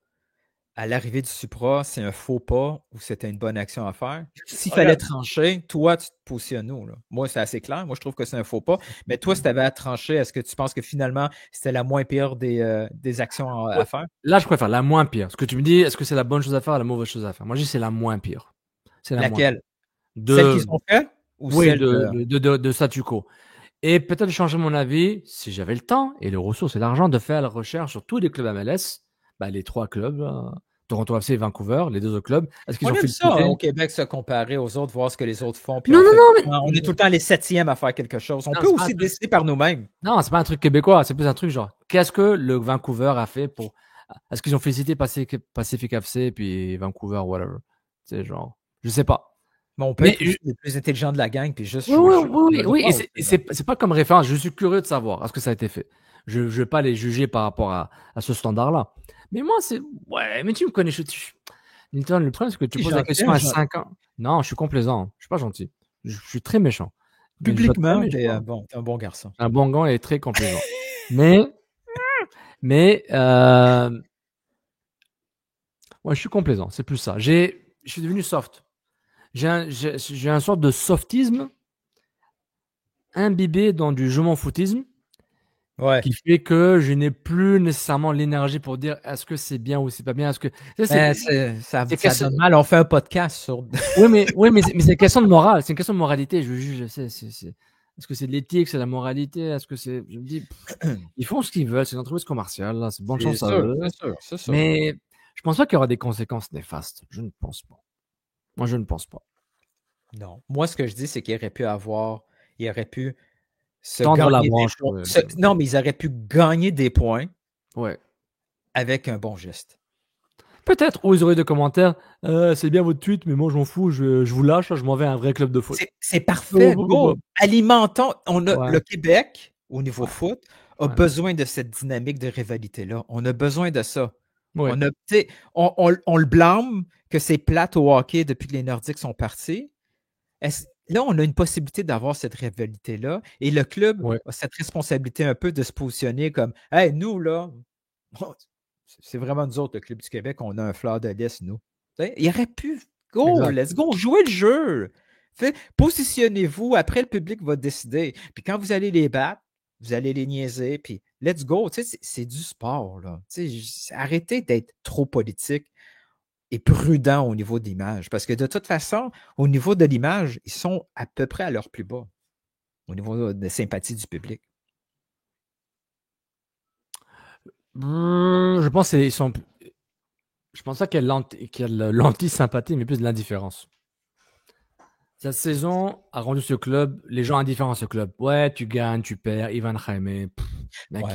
à l'arrivée du Supra, c'est un faux pas ou c'était une bonne action à faire? S'il fallait trancher, toi, tu te positionnes où? Là? Moi, c'est assez clair. Moi, je trouve que c'est un faux pas. Mais toi, si tu avais à trancher, est-ce que tu penses que finalement, c'était la moins pire des actions à faire? Là, je préfère la moins pire. Ce que tu me dis, est-ce que c'est la bonne chose à faire ou la mauvaise chose à faire? Moi, je dis c'est la moins pire. Laquelle? Celle qu'ils ont fait? Ou oui, celle de statu quo. Et peut-être changer mon avis, si j'avais le temps et les ressources et l'argent, de faire la recherche sur tous les clubs MLS, les 3 clubs, Toronto FC et Vancouver, les 2 autres clubs. Est-ce qu'ils on ont aime fait ça au Québec, se comparer aux autres, voir ce que les autres font. Puis non, on est tout le temps les 7e à faire quelque chose. On peut aussi décider par nous-mêmes. Non, c'est pas un truc québécois, c'est plus un truc genre, qu'est-ce que le Vancouver a fait pour... Est-ce qu'ils ont félicité Pacific FC puis Vancouver, whatever. C'est genre, je sais pas. Mais on peut être les plus intelligents de la gang, puis juste... Oui, et c'est pas comme référence. Je suis curieux de savoir est-ce que ça a été fait. Je vais pas les juger par rapport à ce standard-là. Mais moi, c'est... Ouais, mais tu me connais. Nilton, le problème, c'est que tu poses la question à 5 ans. Non, je suis complaisant. Je suis pas gentil. Je suis très méchant. Publiquement, t'es un bon garçon. Un bon gant et très complaisant. mais ouais, je suis complaisant. C'est plus ça. Je suis devenu soft. J'ai un sorte de softisme imbibé dans du je m'en foutisme qui fait que je n'ai plus nécessairement l'énergie pour dire est-ce que c'est bien ou c'est pas bien. Est-ce que ça donne mal. On fait un podcast sur. oui, mais c'est une question de morale. C'est une question de moralité. Je juge. Est-ce que c'est de l'éthique, c'est de la moralité? Est-ce que c'est. Je me dis, ils font ce qu'ils veulent. C'est une entreprise commerciale. Là. C'est bonne chance à eux. C'est sûr. Mais je pense pas qu'il y aura des conséquences néfastes. Je ne pense pas. Moi, je ne pense pas. Non. Moi, ce que je dis, c'est qu'il aurait pu se tendre gagner la branche. Non, mais ils auraient pu gagner des points ouais. avec un bon geste. Peut-être. Ou ils auraient des commentaires. C'est bien votre tweet, mais moi, je m'en fous. Je vous lâche. Je m'en vais à un vrai club de foot. C'est parfait. Go. Alimentons. Ouais. Le Québec, au niveau Ouais. foot, a Ouais. besoin de cette dynamique de rivalité-là. On a besoin de ça. Ouais. On le blâme que c'est plate au hockey depuis que les Nordiques sont partis. Là, on a une possibilité d'avoir cette rivalité-là et le club Ouais. a cette responsabilité un peu de se positionner comme hey, nous, là, c'est vraiment nous autres, le Club du Québec, on a un fleur de lys, nous. Il aurait pu. Go, Exact. let's go, jouez le jeu. Positionnez-vous, après le public va décider. Puis quand vous allez les battre, vous allez les niaiser, puis let's go. C'est du sport, là. Arrêtez d'être trop politique et prudent au niveau de l'image. Parce que de toute façon, au niveau de l'image, ils sont à peu près à leur plus bas, au niveau de sympathie du public. Je pense qu'ils sont. Je pense pas qu'il y a l'anti-sympathie, mais plus de l'indifférence. Cette saison a rendu ce club, les gens indifférents à ce club. Ouais, tu gagnes, tu perds, Ivan Jaime.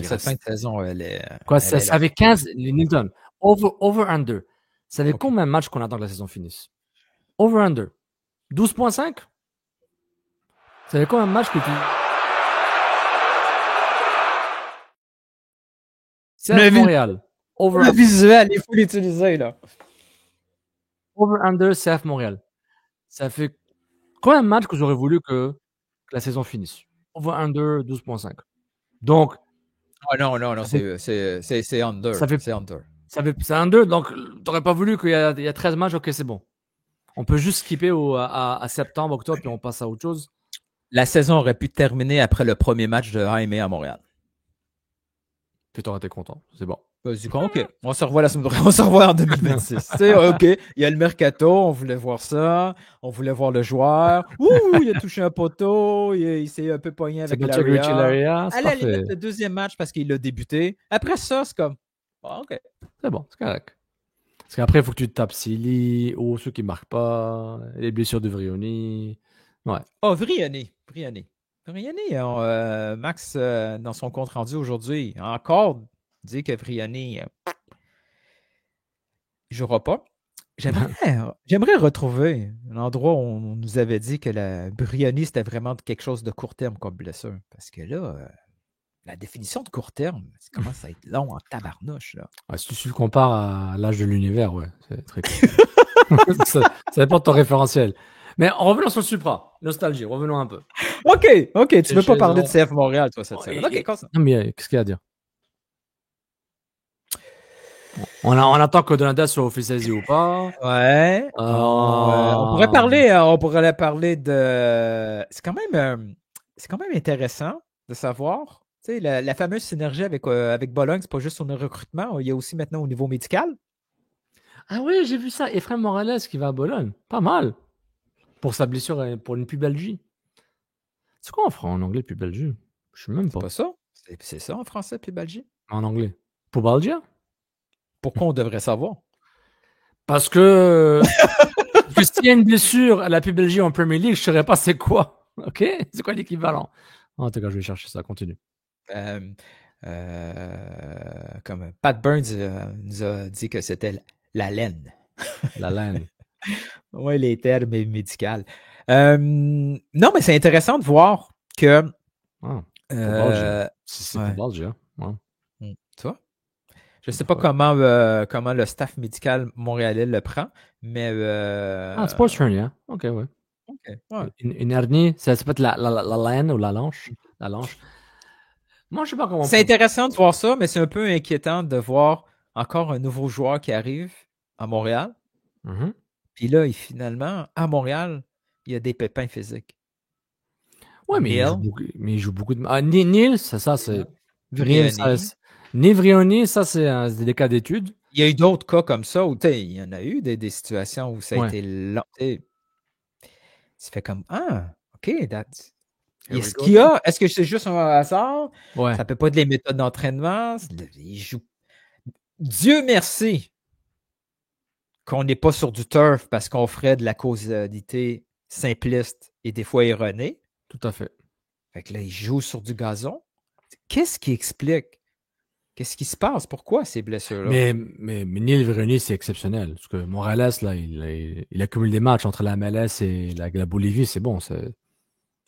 Cette fin de saison, elle est. Quoi, ça fait 15, les Nilton. Over-under. Ça fait combien de matchs qu'on attend que la saison finisse? Over-under. 12.5? Ça fait combien de matchs que tu. C'est Montréal. Le visuel, il faut l'utiliser, là. Over-under, CF Montréal. Ça fait combien de matchs que j'aurais voulu que la saison finisse? Over-under, 12.5. Donc. Oh non, c'est under. C'est under. C'est under, donc t'aurais pas voulu qu'il y a 13 matchs, ok, c'est bon. On peut juste skipper à septembre, octobre, puis on passe à autre chose. La saison aurait pu terminer après le premier match de Jaime à Montréal. Puis t'aurais été content, c'est bon. OK, on se revoit on se revoit en 2026. OK, il y a le mercato, on voulait voir ça, on voulait voir le joueur. Ouh, il a touché un poteau, il s'est un peu pogné avec Laria. À la limite, le deuxième match parce qu'il a débuté. Après ça, c'est comme, OK. C'est bon, c'est correct. Parce qu'après, il faut que tu te tapes Silly, ou ceux qui ne marquent pas, les blessures de Vrioni. Ouais. Oh, Vrioni, Max, dans son compte rendu aujourd'hui, encore dit que Vrioni ne jouera pas. J'aimerais retrouver l'endroit où on nous avait dit que la Vrioni, c'était vraiment quelque chose de court terme comme blessure. Parce que là, la définition de court terme, ça commence à être long en tabarnouche. Là. Ouais, si tu le compares à l'âge de l'univers, ouais, c'est très cool. ça dépend de ton référentiel. Mais revenons sur le Supra. Nostalgie, revenons un peu. OK, tu veux pas parler de CF Montréal, toi, cette semaine. OK, non, mais qu'est-ce qu'il y a à dire? On attend que Donada soit officialisé ou pas. Ouais. On pourrait parler de. C'est quand même intéressant de savoir. Tu sais, la fameuse synergie avec Bologne, c'est pas juste sur le recrutement, il y a aussi maintenant au niveau médical. Ah oui, j'ai vu ça. Ephraim Morales qui va à Bologne. Pas mal. Pour sa blessure, pour une pubalgie. C'est quoi en anglais, pubalgie? Je sais même pas. C'est pas ça? C'est ça en français, pubalgie? En anglais. Pubalgia? Pourquoi on devrait savoir? Parce que s'il y a une blessure à la pubalgie en Premier League, je ne saurais pas c'est quoi. OK? C'est quoi l'équivalent? En tout cas, je vais chercher ça. Continue. Comme Pat Burns nous a dit que c'était la laine. La laine. Oui, les termes médicaux. Non, mais c'est intéressant de voir que. C'est Pubalgia. Ouais. Tu vois? Je ne sais pas comment le staff médical montréalais le prend, mais. Sports hernia. OK, ouais. OK. Ouais. Une hernie, ça peut être la laine ou la lanche. La lanche. Moi, je sais pas comment. C'est intéressant de voir ça, mais c'est un peu inquiétant de voir encore un nouveau joueur qui arrive à Montréal. Mm-hmm. Puis là, finalement, à Montréal, il y a des pépins physiques. Oui, mais il joue beaucoup de. Neil, ça c'est. Vrioni, ça c'est des cas d'études. Il y a eu d'autres cas comme ça où il y en a eu des situations où ça a été long. Ça fait comme OK, est-ce que c'est juste un hasard? Ouais. Ça peut pas être les méthodes d'entraînement. Il joue. Dieu merci qu'on n'est pas sur du turf parce qu'on ferait de la causalité simpliste et des fois erronée. Tout à fait. Fait que là, il joue sur du gazon. Qu'est-ce qui explique Qu'est-ce qui se passe? Pourquoi ces blessures-là? Mais Neil Veroni, c'est exceptionnel. Parce que Morales, là, il accumule des matchs entre la MLS et la Bolivie, c'est bon.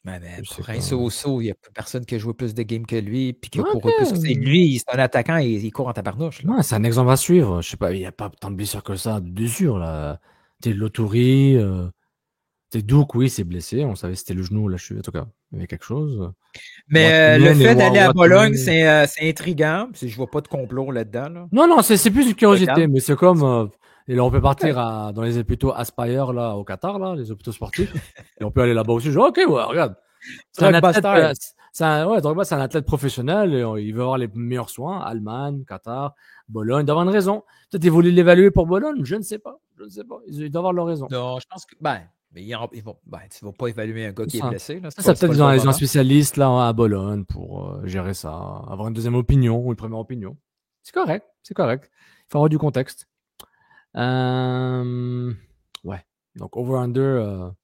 Mais C'est pour quoi? un so-so, il n'y a personne qui a joué plus de games que lui, puis qui a Ouais, couru plus. ok. C'est lui, c'est un attaquant et il court en tabarnouche. Là. Ouais, c'est un exemple à suivre. Je sais pas, il n'y a pas tant de blessures que ça, de sûr, là. T'es Loturi, Duke, oui, c'est blessé. On savait que c'était le genou, la cheville, en tout cas. Il y avait quelque chose. Mais le Watanen et fait d'aller à Bologne, Watanen. c'est intriguant. Je vois pas de complot là-dedans. Là. Non, c'est plus une curiosité, Regarde. mais c'est comme. Et là, on peut partir dans les hôpitaux Aspire, là, au Qatar, là, les hôpitaux sportifs. Et on peut aller là-bas aussi. Ok, ouais, regarde. C'est un Drogba athlète, style. Drogba, c'est un athlète professionnel. Et il veut avoir les meilleurs soins. Allemagne, Qatar, Bologne. Il doit avoir une raison. Peut-être ils voulaient l'évaluer pour Bologne. Je ne sais pas. Ils doivent avoir leur raison. Non, je pense que. Mais tu ne vas pas évaluer un gars qui est Ça. blessé. Là. Ça, C'est peut-être pas le ils ont bon un moment. spécialiste là à Bologne pour gérer ça, avoir une deuxième opinion ou une première opinion. C'est correct. Il faut avoir du contexte. Ouais. Donc over-under,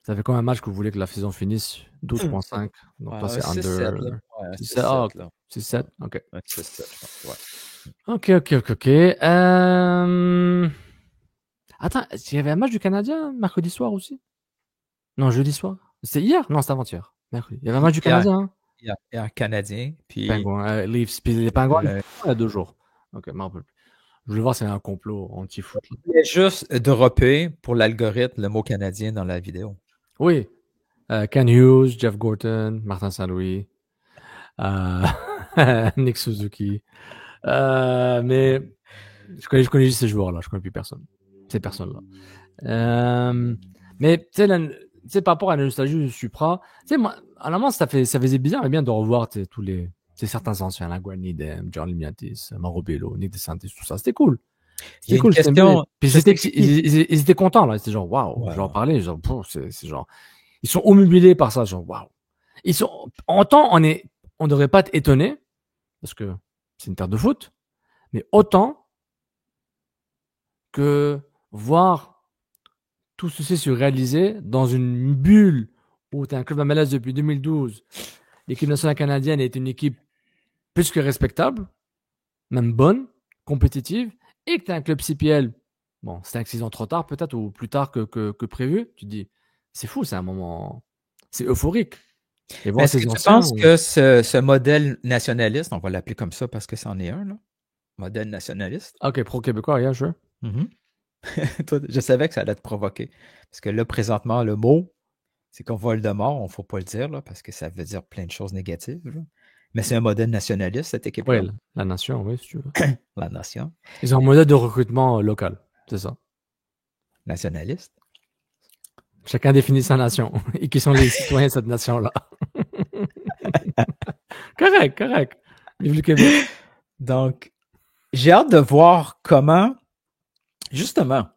ça fait combien de matchs que vous voulez que la saison finisse? 12.5. Donc là, c'est 6-7. under. Là. Ouais, 6-7. Ah, 6-7. Là. 6-7. OK. Ouais, 6-7, je pense. Ouais. OK. Attends, il y avait un match du Canadien mercredi soir aussi? Non, jeudi soir. C'était hier? Non, c'était avant-hier. Mercredi. Il y avait un match du Canadien, hein? Il y a un Canadien. Puis. Pingouins, Leafs. Puis les Pingouins, il y a 2 jours. OK, je m'en rappelle plus. Je voulais voir si c'est un complot anti-foot. Je voulais juste dropper pour l'algorithme le mot canadien dans la vidéo. Oui. Ken Hughes, Jeff Gorton, Martin Saint-Louis, Nick Suzuki. Mais je connais juste ces joueurs-là. Je connais plus personne. Ces personnes-là. Mais tu sais, par rapport à la nostalgie du Supra, tu sais, moi, à la moment, ça faisait bizarre et bien de revoir tous les certains anciens, la Guanidem, John Limiatis, Mauro Bello, Nick DeSantis, tout ça. C'était cool. Il y a une cool. question. Puis ils étaient contents, là. C'était genre, waouh. Je leur parlais, genre, c'est genre, ils sont omnubilés par ça, genre, waouh. En temps, on devrait pas être étonné, parce que c'est une terre de foot, mais autant que voir tout ceci se réaliser dans une bulle où tu as un club MLS depuis 2012. L'équipe nationale canadienne est une équipe plus que respectable, même bonne, compétitive, et que tu as un club CPL, bon, 5-6 ans trop tard peut-être, ou plus tard que prévu, tu te dis, c'est fou, c'est un moment, c'est euphorique. Et voir ces anciens, tu penses que ce modèle nationaliste, on va l'appeler comme ça parce que c'en est un, là, modèle nationaliste. Ok, pro-québécois, yeah, sure. Toi, je savais que ça allait te provoquer. Parce que là, présentement, le mot, c'est qu'on Voldemort, il ne faut pas le dire, là, parce que ça veut dire plein de choses négatives. Là. Mais c'est un modèle nationaliste, cette équipe-là. Oui, la nation, oui, si tu veux. La nation. Ils ont un modèle de recrutement local, c'est ça. Nationaliste. Chacun définit sa nation. Et qui sont les citoyens de cette nation-là. Correct. Vive le Québec. Donc, j'ai hâte de voir comment, justement,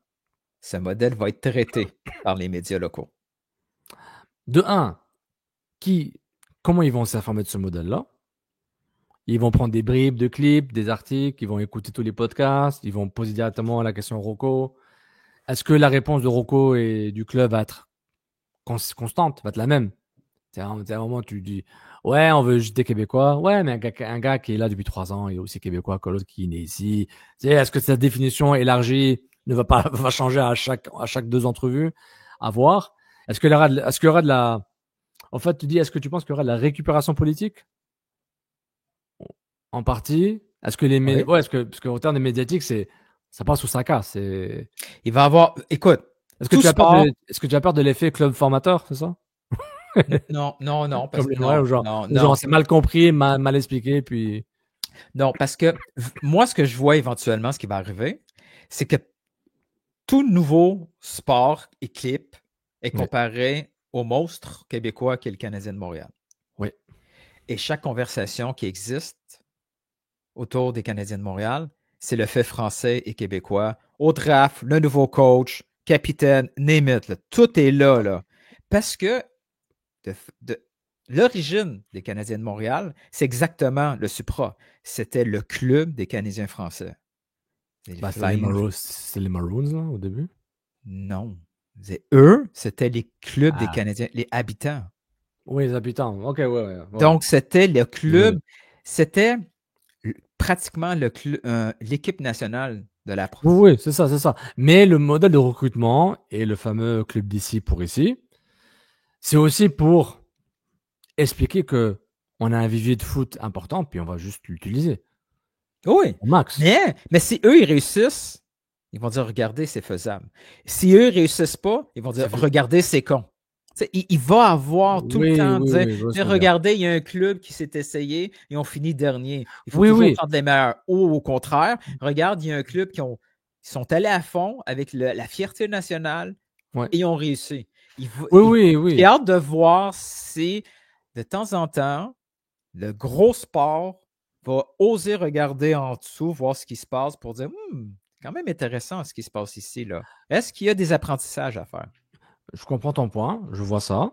ce modèle va être traité par les médias locaux. De un, comment ils vont s'informer de ce modèle-là? Ils vont prendre des bribes de clips, des articles, ils vont écouter tous les podcasts, ils vont poser directement la question Rocco. Est-ce que la réponse de Rocco et du club va être constante, va être la même? C'est un moment où tu dis, ouais, on veut juste des Québécois. Ouais, mais un gars qui est là depuis 3 ans, il est aussi Québécois que l'autre qui est né ici. Est-ce que cette définition élargie va changer à chaque 2 entrevues? À voir. Est-ce qu'il y aura de la... En fait, est-ce que tu penses qu'il y aura de la récupération politique? En partie. Est-ce que les médias... Ouais, parce qu'en termes de médiatique, ça passe ou ça casse. Il va avoir... Écoute, est-ce que tu as peur de l'effet club formateur, c'est ça? Non, parce que genre, c'est mal compris, mal expliqué, puis... Non, parce que moi, ce que je vois éventuellement, ce qui va arriver, c'est que tout nouveau sport et clip est comparé au monstre québécois qui est le Canadien de Montréal. Oui. Et chaque conversation qui existe autour des Canadiens de Montréal, c'est le fait français et québécois. Au draft, le nouveau coach, capitaine, name it, là, tout est là. Parce que l'origine des Canadiens de Montréal, c'est exactement le Supra. C'était le club des Canadiens français. C'est les Maroons, là, au début? Non. C'était les clubs des Canadiens, les habitants. Oui, les habitants. OK, ouais. Donc, c'était le club. C'était pratiquement l'équipe nationale de la Pro. Oui, c'est ça, c'est ça. Mais le modèle de recrutement et le fameux club d'ici pour ici, c'est aussi pour expliquer que on a un vivier de foot important, puis on va juste l'utiliser Oui, au max. mais si eux, ils réussissent, ils vont dire, regardez, c'est faisable. Si eux, ils réussissent pas, ils vont dire, regardez, c'est con. Il va avoir tout le temps dire, regardez, il y a un club qui s'est essayé et ont fini dernier. Il faut toujours prendre les meilleurs. Ou au contraire, regarde, il y a un club qui sont allés à fond avec la fierté nationale et ils ont réussi. J'ai hâte de voir si, de temps en temps, le gros sport va oser regarder en dessous, voir ce qui se passe pour dire, c'est quand même intéressant ce qui se passe ici, là. Est-ce qu'il y a des apprentissages à faire? Je comprends ton point, je vois ça,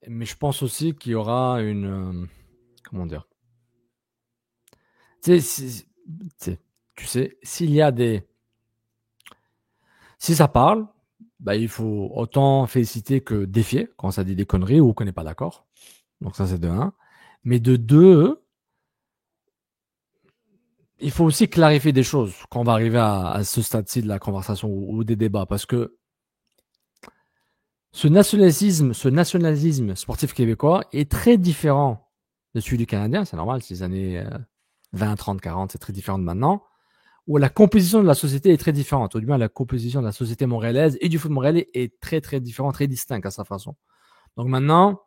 mais je pense aussi qu'il y aura une... comment dire? Tu sais, s'il y a des... Si ça parle, bah, il faut autant féliciter que défier quand ça dit des conneries ou qu'on n'est pas d'accord. Donc ça, c'est de 1. Mais de 2, il faut aussi clarifier des choses quand on va arriver à ce stade-ci de la conversation ou des débats, parce que ce nationalisme sportif québécois est très différent de celui du Canadien. C'est normal, c'est les années 20, 30, 40, c'est très différent de maintenant. Où la composition de la société est très différente. Ou du moins, la composition de la société montréalaise et du foot montréalais est très, très différent, très distinct à sa façon. Donc maintenant,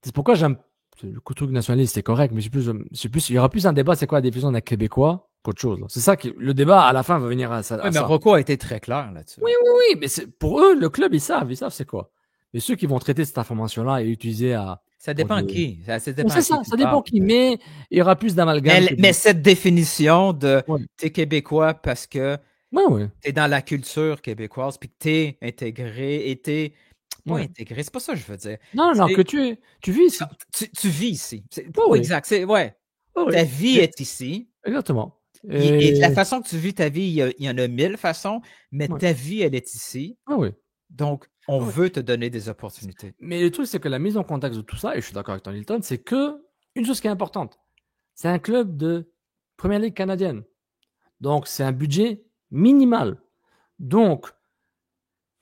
c'est pourquoi j'aime le truc nationaliste, c'est correct, mais il y aura plus un débat, c'est quoi la définition d'un Québécois qu'autre chose. C'est ça que le débat à la fin va venir à ça. Oui, mais Rocco a été très clair là-dessus. Oui, mais pour eux, le club, ils savent c'est quoi. Mais ceux qui vont traiter cette information-là et utiliser à... Ça dépend qui. Ça dépend qui, mais il y aura plus d'amalgame. Mais cette définition de t'es Québécois parce que t'es dans la culture québécoise puis que t'es intégré et t'es pas intégré, c'est pas ça que je veux dire. Non, que tu vis ici. Tu vis ici. Exact. Ta vie est ici. Exactement. Et la façon que tu vis ta vie, il y en a 1000 façons, mais ta vie, elle est ici. Donc, on veut te donner des opportunités. Mais le truc, c'est que la mise en contexte de tout ça, et je suis d'accord avec Tony Hilton, c'est que une chose qui est importante, c'est un club de Première Ligue canadienne. Donc, c'est un budget minimal. Donc,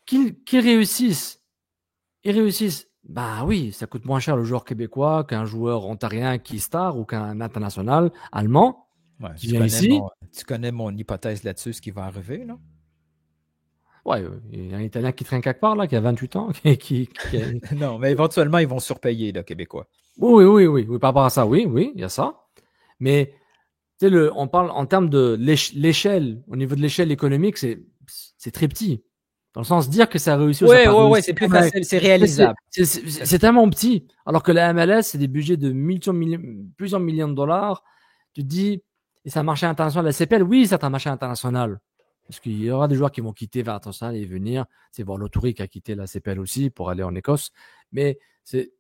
qu'ils réussissent, bah oui, ça coûte moins cher le joueur québécois qu'un joueur ontarien qui est star ou qu'un international allemand qui vient ici. Tu connais mon hypothèse là-dessus, ce qui va arriver, là? Ouais, il y a un Italien qui traîne quelque part, là, qui a 28 ans. Non, mais éventuellement, ils vont surpayer, le Québécois. Oui, par rapport à ça, oui, il y a ça. Mais, tu sais, on parle en termes de l'échelle, au niveau de l'échelle économique, c'est très petit. Dans le sens, dire que ça a réussi ou ça a pas réussi, c'est plus facile, c'est réalisable. C'est tellement petit. Alors que la MLS, c'est des budgets de plusieurs millions de dollars. Tu te dis, et c'est un marché international. La CPL, oui, c'est un marché international. Parce qu'il y aura des joueurs qui vont quitter vers l'international et venir. C'est voir l'Autouri qui a quitté la CPL aussi pour aller en Écosse. Mais c'est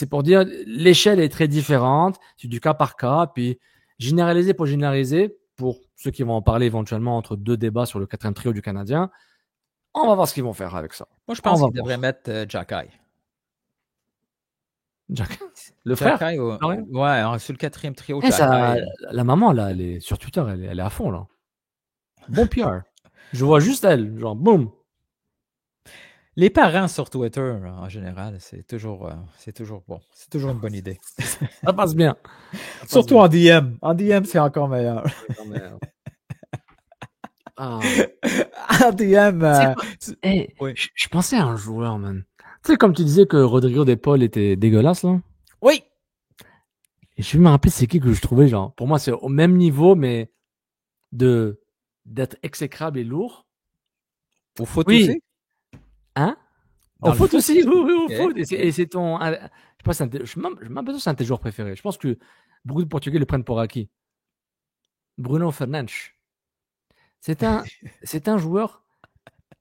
pour dire, l'échelle est très différente. C'est du cas par cas. Puis généraliser pour généraliser, pour ceux qui vont en parler éventuellement entre deux débats sur le 4e trio du Canadien, on va voir ce qu'ils vont faire avec ça. Moi, je pense qu'ils devraient mettre Jacky. Le frère? Jacky, sur le 4e trio. La maman, là, elle est sur Twitter, elle est à fond, là. Bon PR. Je vois juste elle, genre, boum. Les parents sur Twitter, en général, c'est toujours bon. C'est toujours une bonne idée. Ça passe bien. Surtout en DM. En DM, c'est encore meilleur. En DM. Je pensais à un joueur, man. Tu sais, comme tu disais que Rodrigo De Paul était dégueulasse, là. Oui. Et je vais me rappeler c'est qui que je trouvais, genre, pour moi, c'est au même niveau, mais d'être exécrable et lourd. Au foot aussi? Hein? Au foot aussi, oui, au foot. Et c'est ton... Je sais pas, je suis même pas sûr que c'est un de tes joueurs préférés. Je pense que beaucoup de Portugais le prennent pour acquis. Bruno Fernandes. C'est un joueur,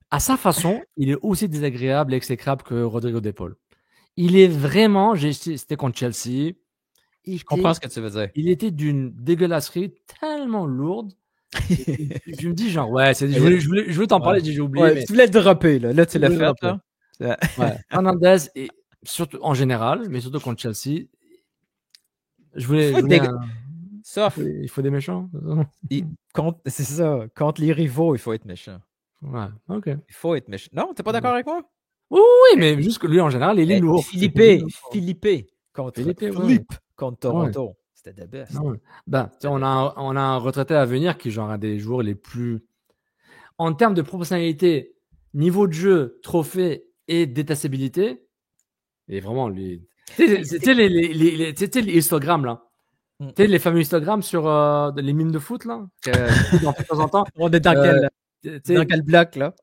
à sa façon, il est aussi désagréable et exécrable que Rodrigo De Paul. Il est vraiment... C'était contre Chelsea. Je comprends ce que tu veux dire. Il était d'une dégueulasserie tellement lourde. Je me dis genre je voulais t'en parler, j'ai oublié. Mais... Tu voulais le dropper là tu l'as fait là. Fernandez et surtout en général, mais surtout contre Chelsea, Sauf, Il faut des méchants. c'est ça. Contre les rivaux, il faut être méchant. Ouais, ok. Il faut être méchant. Non, t'es pas d'accord avec moi? Oui, mais juste que lui, en général, il est lourd. Philippe contre Philippe, ouais. Philippe contre Toronto. C'était the best. Non, ben, tu sais, on a un retraité à venir qui genre un des joueurs les plus... En termes de proportionnalité, niveau de jeu, trophée et détestabilité, et vraiment, lui... Tu sais, les histogrammes, là. Tu sais, les fameux histogrammes sur les mimes de foot, là, de temps en temps. On est dans quel bloc, là?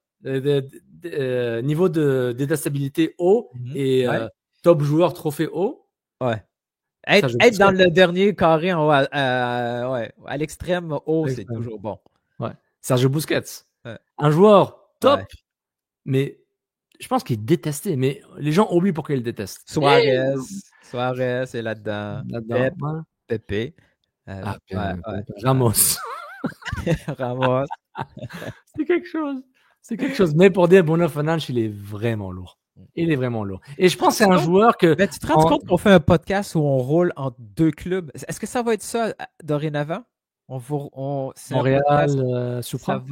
Niveau de détestabilité haut et top joueur trophée haut. Ouais. Être dans le dernier carré en haut, à l'extrême haut, c'est toujours bon. Ouais. Sergio Busquets. Ouais. Un joueur top, mais je pense qu'il est détesté. Mais les gens oublient pourquoi ils le détestent. Suarez est là-dedans. Pepe. Ramos. Ramos. C'est quelque chose. Mais pour dire Bruno Fernandes, il est vraiment lourd. Il est vraiment lourd. Et je pense que c'est un joueur que... Mais tu te rends compte qu'on fait un podcast où on roule entre deux clubs? Est-ce que ça va être ça dorénavant? Montréal, Supra?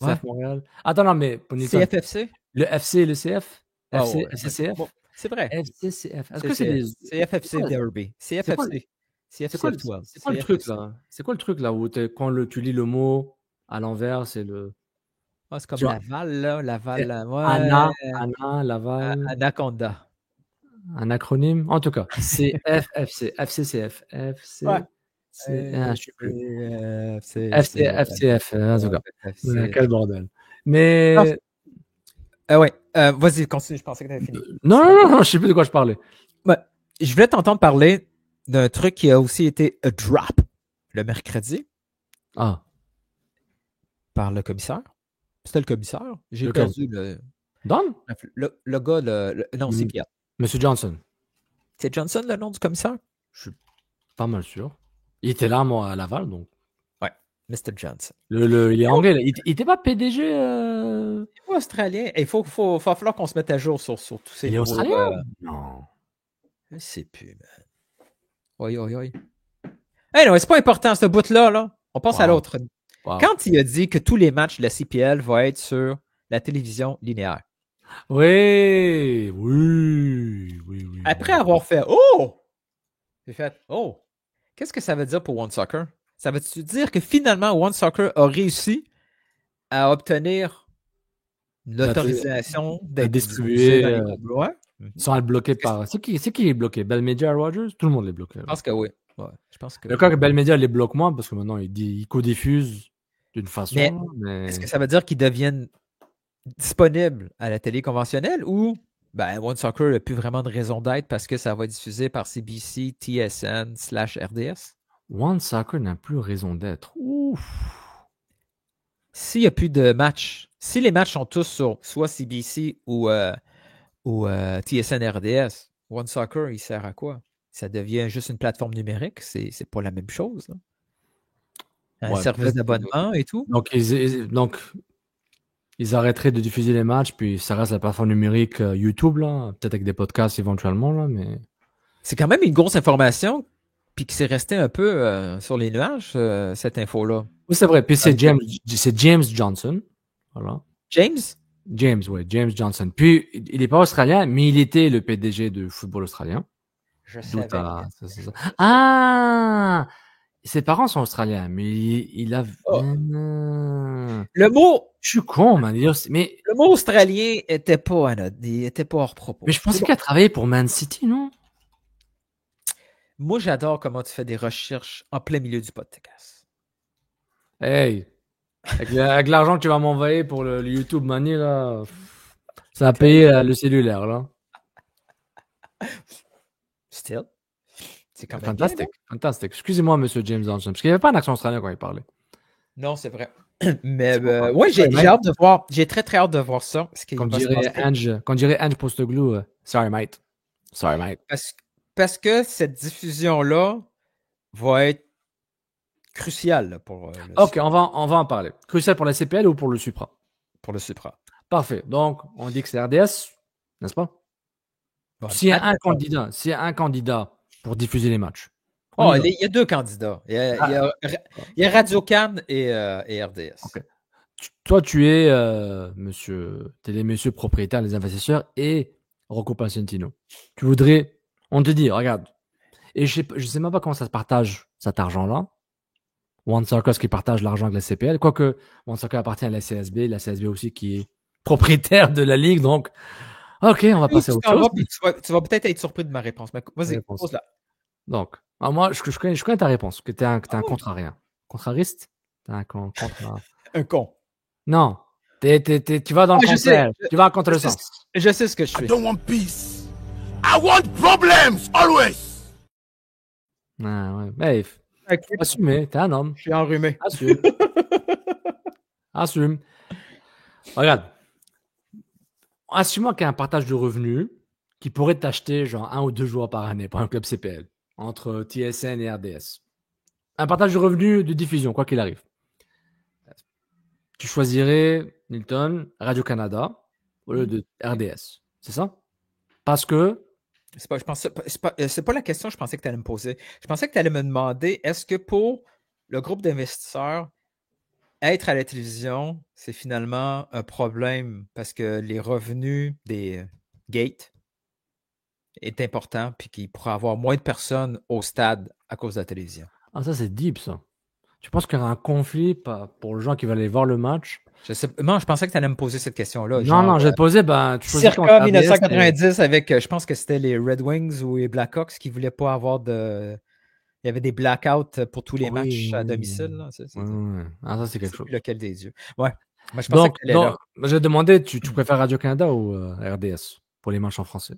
CF Montréal. Attends, non, mais... CFFC? Le FC et le CF? FCCF? Bon, c'est vrai. FCCF. Est-ce que c'est des... CFFC Derby. CFFC. C'est quoi le truc, là? C'est quoi le truc, là, où quand tu lis le mot à l'envers, c'est le... c'est comme Laval, là. Laval, Anna, Laval. Anaconda. Un acronyme? En tout cas, c'est FFC, FCCF, FC. Je sais plus. FCF, en tout cas. Quel bordel. Mais. Vas-y, continue, je pensais que tu avais fini. Non, je sais plus de quoi je parlais. Je voulais t'entendre parler d'un truc qui a aussi été a drop le mercredi. Par le commissaire. C'était le commissaire. J'ai perdu le. Don? Le gars, non, c'est Pierre. Monsieur Johnson. C'est Johnson le nom du commissaire? Je suis pas mal sûr. Il était là, moi, à Laval, donc. Ouais, Mr. Johnson. Il est anglais, là. Il était pas PDG. Il est pas australien. Il va falloir qu'on se mette à jour sur tous ces. Il est australien? Non. Je sais plus, man. Oui. Hey, non, c'est pas important, ce bout-là, là. On passe à l'autre. Wow. Quand il a dit que tous les matchs de la CPL vont être sur la télévision linéaire. Oui. Après avoir fait j'ai fait qu'est-ce que ça veut dire pour One Soccer? Ça veut-tu dire que finalement One Soccer a réussi à obtenir l'autorisation d'être distribué sans être bloqué par... C'est qui est bloqué? Bell Media, Rogers? Tout le monde est bloqué. Je pense que oui. Ouais, je pense que le cas que Bell Media les bloque moins parce que maintenant il co-diffuse d'une façon. Mais... Est-ce que ça veut dire qu'ils deviennent disponibles à la télé conventionnelle ou One Soccer n'a plus vraiment de raison d'être parce que ça va être diffusé par CBC, TSN /RDS? One Soccer n'a plus raison d'être. Ouf! S'il n'y a plus de matchs, si les matchs sont tous sur soit CBC ou TSN RDS, One Soccer, il sert à quoi? Ça devient juste une plateforme numérique? C'est pas la même chose. Là. Un service d'abonnement et tout? Donc, ils arrêteraient de diffuser les matchs, puis ça reste la plateforme numérique YouTube, là, peut-être avec des podcasts éventuellement, là, mais... C'est quand même une grosse information, puis qui s'est resté un peu sur les nuages, cette info-là. Oui, c'est vrai. Puis c'est James Johnson. Voilà. James Johnson. Puis, il n'est pas australien, mais il était le PDG de Football Australien. Je savais. Ses parents sont australiens, mais il a... Le mot... Je suis con, man. Mais... Le mot australien était pas hors propos. Mais je pensais qu'il a travaillé pour Man City, non? Moi, j'adore comment tu fais des recherches en plein milieu du podcast. Hey! Avec l'argent que tu vas m'envoyer pour le YouTube Money, là, ça a payé le cellulaire, là. Still. C'est quand même fantastique. Excusez-moi, monsieur James Johnson, parce qu'il n'y avait pas un accent australien quand il parlait. Non, c'est vrai. Mais oui, j'ai hâte de voir. J'ai très, très hâte de voir ça. Quand dirait Ange Posteglou, sorry, mate. Parce que cette diffusion-là va être cruciale pour OK, on va en parler. Crucial pour la CPL ou pour le Supra? Pour le Supra. Parfait. Donc, on dit que c'est RDS, n'est-ce pas? S'il y a un candidat pour diffuser les matchs, On y va. Il y a deux candidats. Il y a Radio-Can et RDS. Ok. Toi, tu es t'es les messieurs propriétaires, les investisseurs et Rocco Placentino. Tu voudrais, on te dit, regarde, et je sais même pas comment ça se partage cet argent-là. One Circus qui partage l'argent avec la CPL, quoique One Circus appartient à la CSB aussi qui est propriétaire de la ligue, donc ok, on va passer à autre chose. Tu vas peut-être être surpris de ma réponse, mais vas-y, pose-la. Donc, moi, je connais ta réponse, que t'es un contrarien. Contrariste? T'es un contra... Un con. Non, tu vas dans le contraire. Tu vas contre le sens. Je sais ce que je fais. I don't want peace. I want problems, always. Ah, ouais. Mais Ok. assumer, t'es un homme. Je suis enrhumé. Assume. Assume. Regarde. Assume-moi qu'il y a un partage de revenus qui pourrait t'acheter genre 1 ou 2 joueurs par année pour un club CPL entre TSN et RDS. Un partage de revenus de diffusion, quoi qu'il arrive. Tu choisirais, Nilton, Radio-Canada au lieu de RDS. C'est ça? Parce que... C'est pas la question que je pensais que tu allais me poser. Je pensais que tu allais me demander, est-ce que pour le groupe d'investisseurs, être à la télévision, c'est finalement un problème parce que les revenus des gates est important puis qu'il pourrait y avoir moins de personnes au stade à cause de la télévision. Ah, ça, c'est deep, ça. Tu penses qu'il y aura un conflit pour les gens qui veulent aller voir le match? Je pensais que tu allais me poser cette question-là. Non, je vais te poser, tu choisis circa 1990 avec, je pense que c'était les Red Wings ou les Blackhawks qui ne voulaient pas avoir de... Il y avait des blackouts pour tous les matchs à domicile. Là. Ah, ça, c'est quelque chose. Lequel des yeux. Ouais. Moi, je pensais que là. Je vais te demander, tu préfères Radio-Canada ou RDS pour les matchs en français?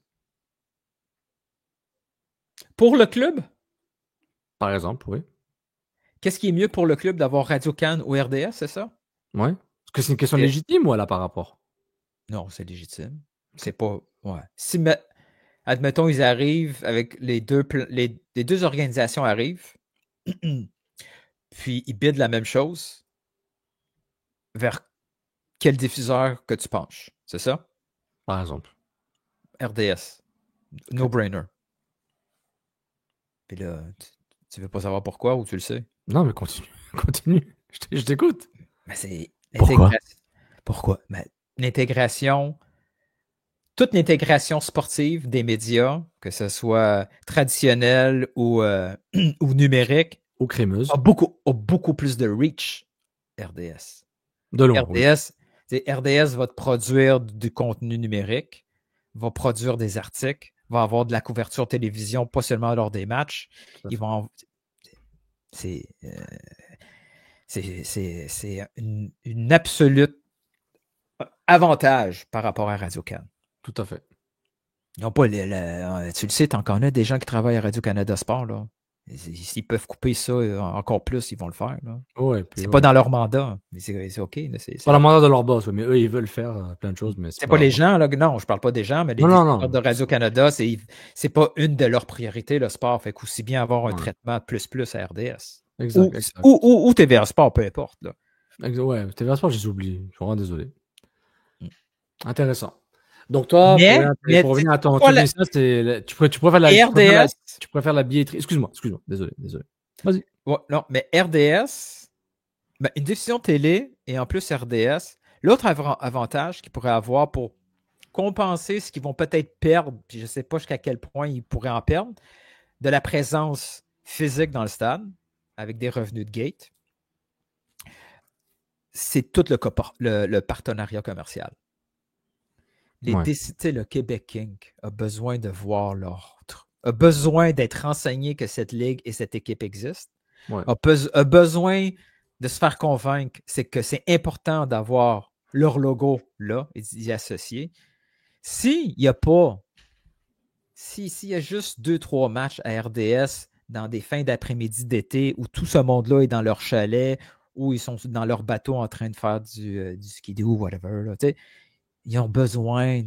Pour le club? Par exemple, oui. Qu'est-ce qui est mieux pour le club d'avoir Radio-Can ou RDS, c'est ça? Oui. Est-ce que c'est une question légitime ou là par rapport? Non, c'est légitime. C'est pas... Ouais. Si, admettons, ils arrivent avec les deux organisations arrivent, puis ils bident la même chose, vers quel diffuseur que tu penches? C'est ça? Par exemple. RDS. No-brainer. Puis là, tu veux pas savoir pourquoi ou tu le sais? Non, mais continue. Continue. Je t'écoute. Mais c'est l'intégration. Pourquoi? Mais l'intégration, toute l'intégration sportive des médias, que ce soit traditionnel ou numérique, ou crémeuse, a beaucoup plus de reach, RDS. De loin. RDS va te produire du contenu numérique, va produire des articles, va avoir de la couverture télévision, pas seulement lors des matchs. Ils vont... C'est une absolute avantage par rapport à Radio-Can. Tout à fait. Ils n'ont pas tu le sais, t'en connais des gens qui travaillent à Radio-Canada Sport, là. S'ils peuvent couper ça encore plus, ils vont le faire. Là. Ouais, c'est pas dans leur mandat, mais c'est OK. C'est pas le mandat de leur boss, mais eux, ils veulent faire plein de choses. Mais c'est pas les gens, là. Non, je parle pas des gens, mais les directeurs de Radio-Canada, c'est pas une de leurs priorités, le sport. Fait qu'aussi bien avoir un traitement plus à RDS. Exact. Ou TVA Sport, peu importe. Là. Ouais, TVA Sport, j'ai oublié. Je suis vraiment désolé. Intéressant. Donc, toi, pour revenir à ton tu préfères la billetterie. Excuse-moi. Désolé. Vas-y. Ouais, non, mais RDS, une diffusion télé et en plus RDS, l'autre avantage qu'ils pourraient avoir pour compenser ce qu'ils vont peut-être perdre, puis je ne sais pas jusqu'à quel point ils pourraient en perdre, de la présence physique dans le stade, avec des revenus de gate, c'est tout le partenariat commercial. Le Québec King a besoin de voir l'ordre, a besoin d'être renseigné que cette ligue et cette équipe existent, a besoin de se faire convaincre que c'est important d'avoir leur logo là et d'y associer. S'il y a juste 2-3 matchs à RDS dans des fins d'après-midi d'été où tout ce monde-là est dans leur chalet, où ils sont dans leur bateau en train de faire du skidoo, whatever, là, ils ont besoin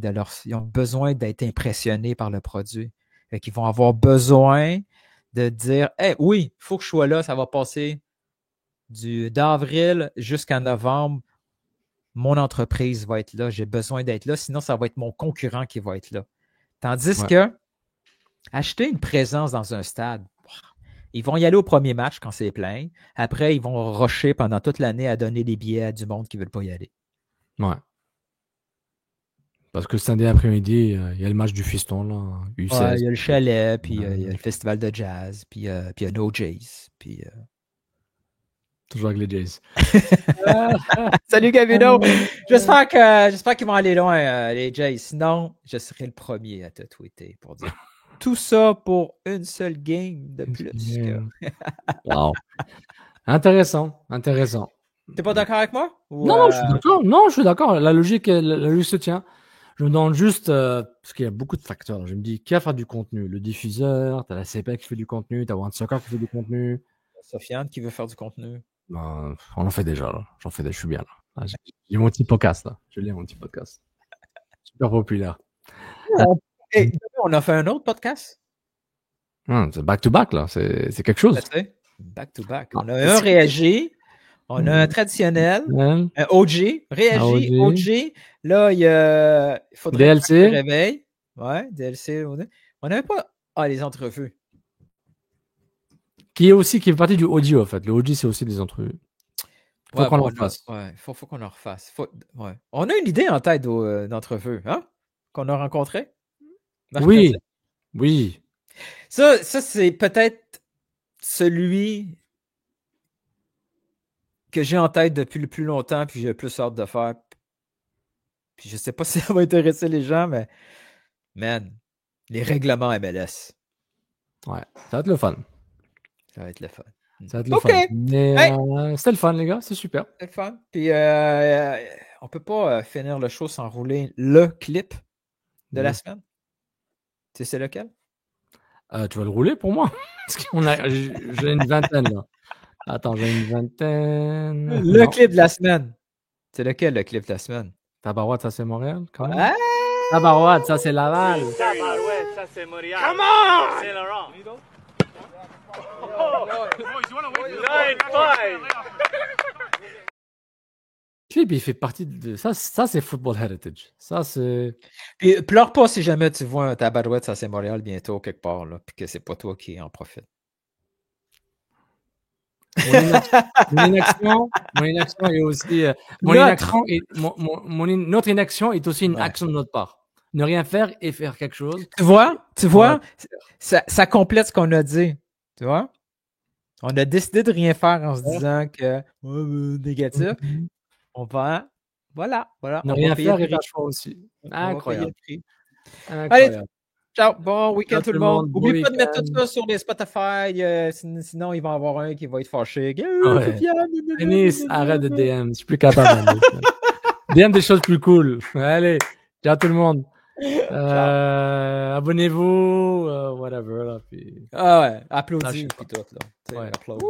d'être impressionnés par le produit. Fait qu'ils vont avoir besoin de dire oui, il faut que je sois là, ça va passer d'avril jusqu'à novembre. Mon entreprise va être là, j'ai besoin d'être là, sinon ça va être mon concurrent qui va être là. Tandis que acheter une présence dans un stade, Ils vont y aller au premier match quand c'est plein. Après, ils vont rusher pendant toute l'année à donner des billets à du monde qui ne veut pas y aller. Ouais. Parce que samedi après-midi, il y a le match du fiston, là. U16. Ouais, il y a le chalet, puis il y a le festival de jazz, puis il y a No Jays. Puis, Toujours avec les Jays. Salut Gabino! J'espère qu'ils vont aller loin, les Jays. Sinon, je serai le premier à te tweeter pour dire tout ça pour une seule game de plus. Wow. Intéressant. T'es pas d'accord avec moi? Ou, Non, je suis d'accord. Non, je suis d'accord. La logique se tient. Je me demande juste, parce qu'il y a beaucoup de facteurs. Je me dis, qui va faire du contenu? Le diffuseur, t'as la CPA qui fait du contenu, t'as One Soccer qui fait du contenu. Sofiane qui veut faire du contenu. On en fait déjà, là. Je suis bien, là. J'ai mon petit podcast, là. Je l'ai, mon petit podcast. Super populaire. Hey, on a fait un autre podcast? C'est back-to-back, là. C'est quelque chose. Back-to-back. On a un réagi. On a un traditionnel, un OG, réagi, OG. Là, il faudrait DLC. un réveil. Ouais, DLC. On n'avait pas les entrevues. Qui fait partie du audio, en fait. Le OG, c'est aussi des entrevues. Faut qu'on en refasse. Ouais, faut qu'on en refasse. Ouais. On a une idée en tête d'entrevue, hein? Qu'on a rencontré? Oui. Ça, c'est peut-être celui que j'ai en tête depuis le plus longtemps, puis j'ai le plus hâte de faire. Puis je sais pas si ça va intéresser les gens, mais man, les règlements MLS. Ouais, ça va être le fun. Ça va être le fun. Mais c'était le fun, les gars, c'est super. C'était le fun. Puis on peut pas finir le show sans rouler le clip de la semaine. Tu sais c'est lequel? Tu vas le rouler pour moi? Parce j'ai une vingtaine, là. Attends, j'ai une vingtaine. Le clip de la semaine. C'est lequel, le clip de la semaine? Tabarouette, ça c'est Montréal, quand même. Ah! Tabarouette, ça c'est Laval. Tabarouette, ça c'est Montréal. Come on! C'est Laurent. Clip, il fait partie de ça. Ça c'est Football Heritage. Ça c'est. Puis pleure pas si jamais tu vois un Tabarouette, ça c'est Montréal bientôt quelque part, là, puis que c'est pas toi qui en profite. Mon inaction est aussi. Notre inaction est aussi une action de notre part. Ne rien faire et faire quelque chose. Tu vois, ça complète ce qu'on a dit. Tu vois? On a décidé de rien faire en se disant que négatif. On va. Voilà. Ne rien faire et faire choix aussi. Incroyable. Allez, ciao. Bon week-end tout le monde. N'oublie pas de mettre tout ça sur les Spotify. Sinon, il va y en avoir un qui va être fâché. Denis, arrête de DM. Je suis plus capable. DM des choses plus cool. Allez, ciao tout le monde. Abonnez-vous, whatever. Là, puis... Ah ouais, applaudis. Puis tout, là. Ouais. Applause.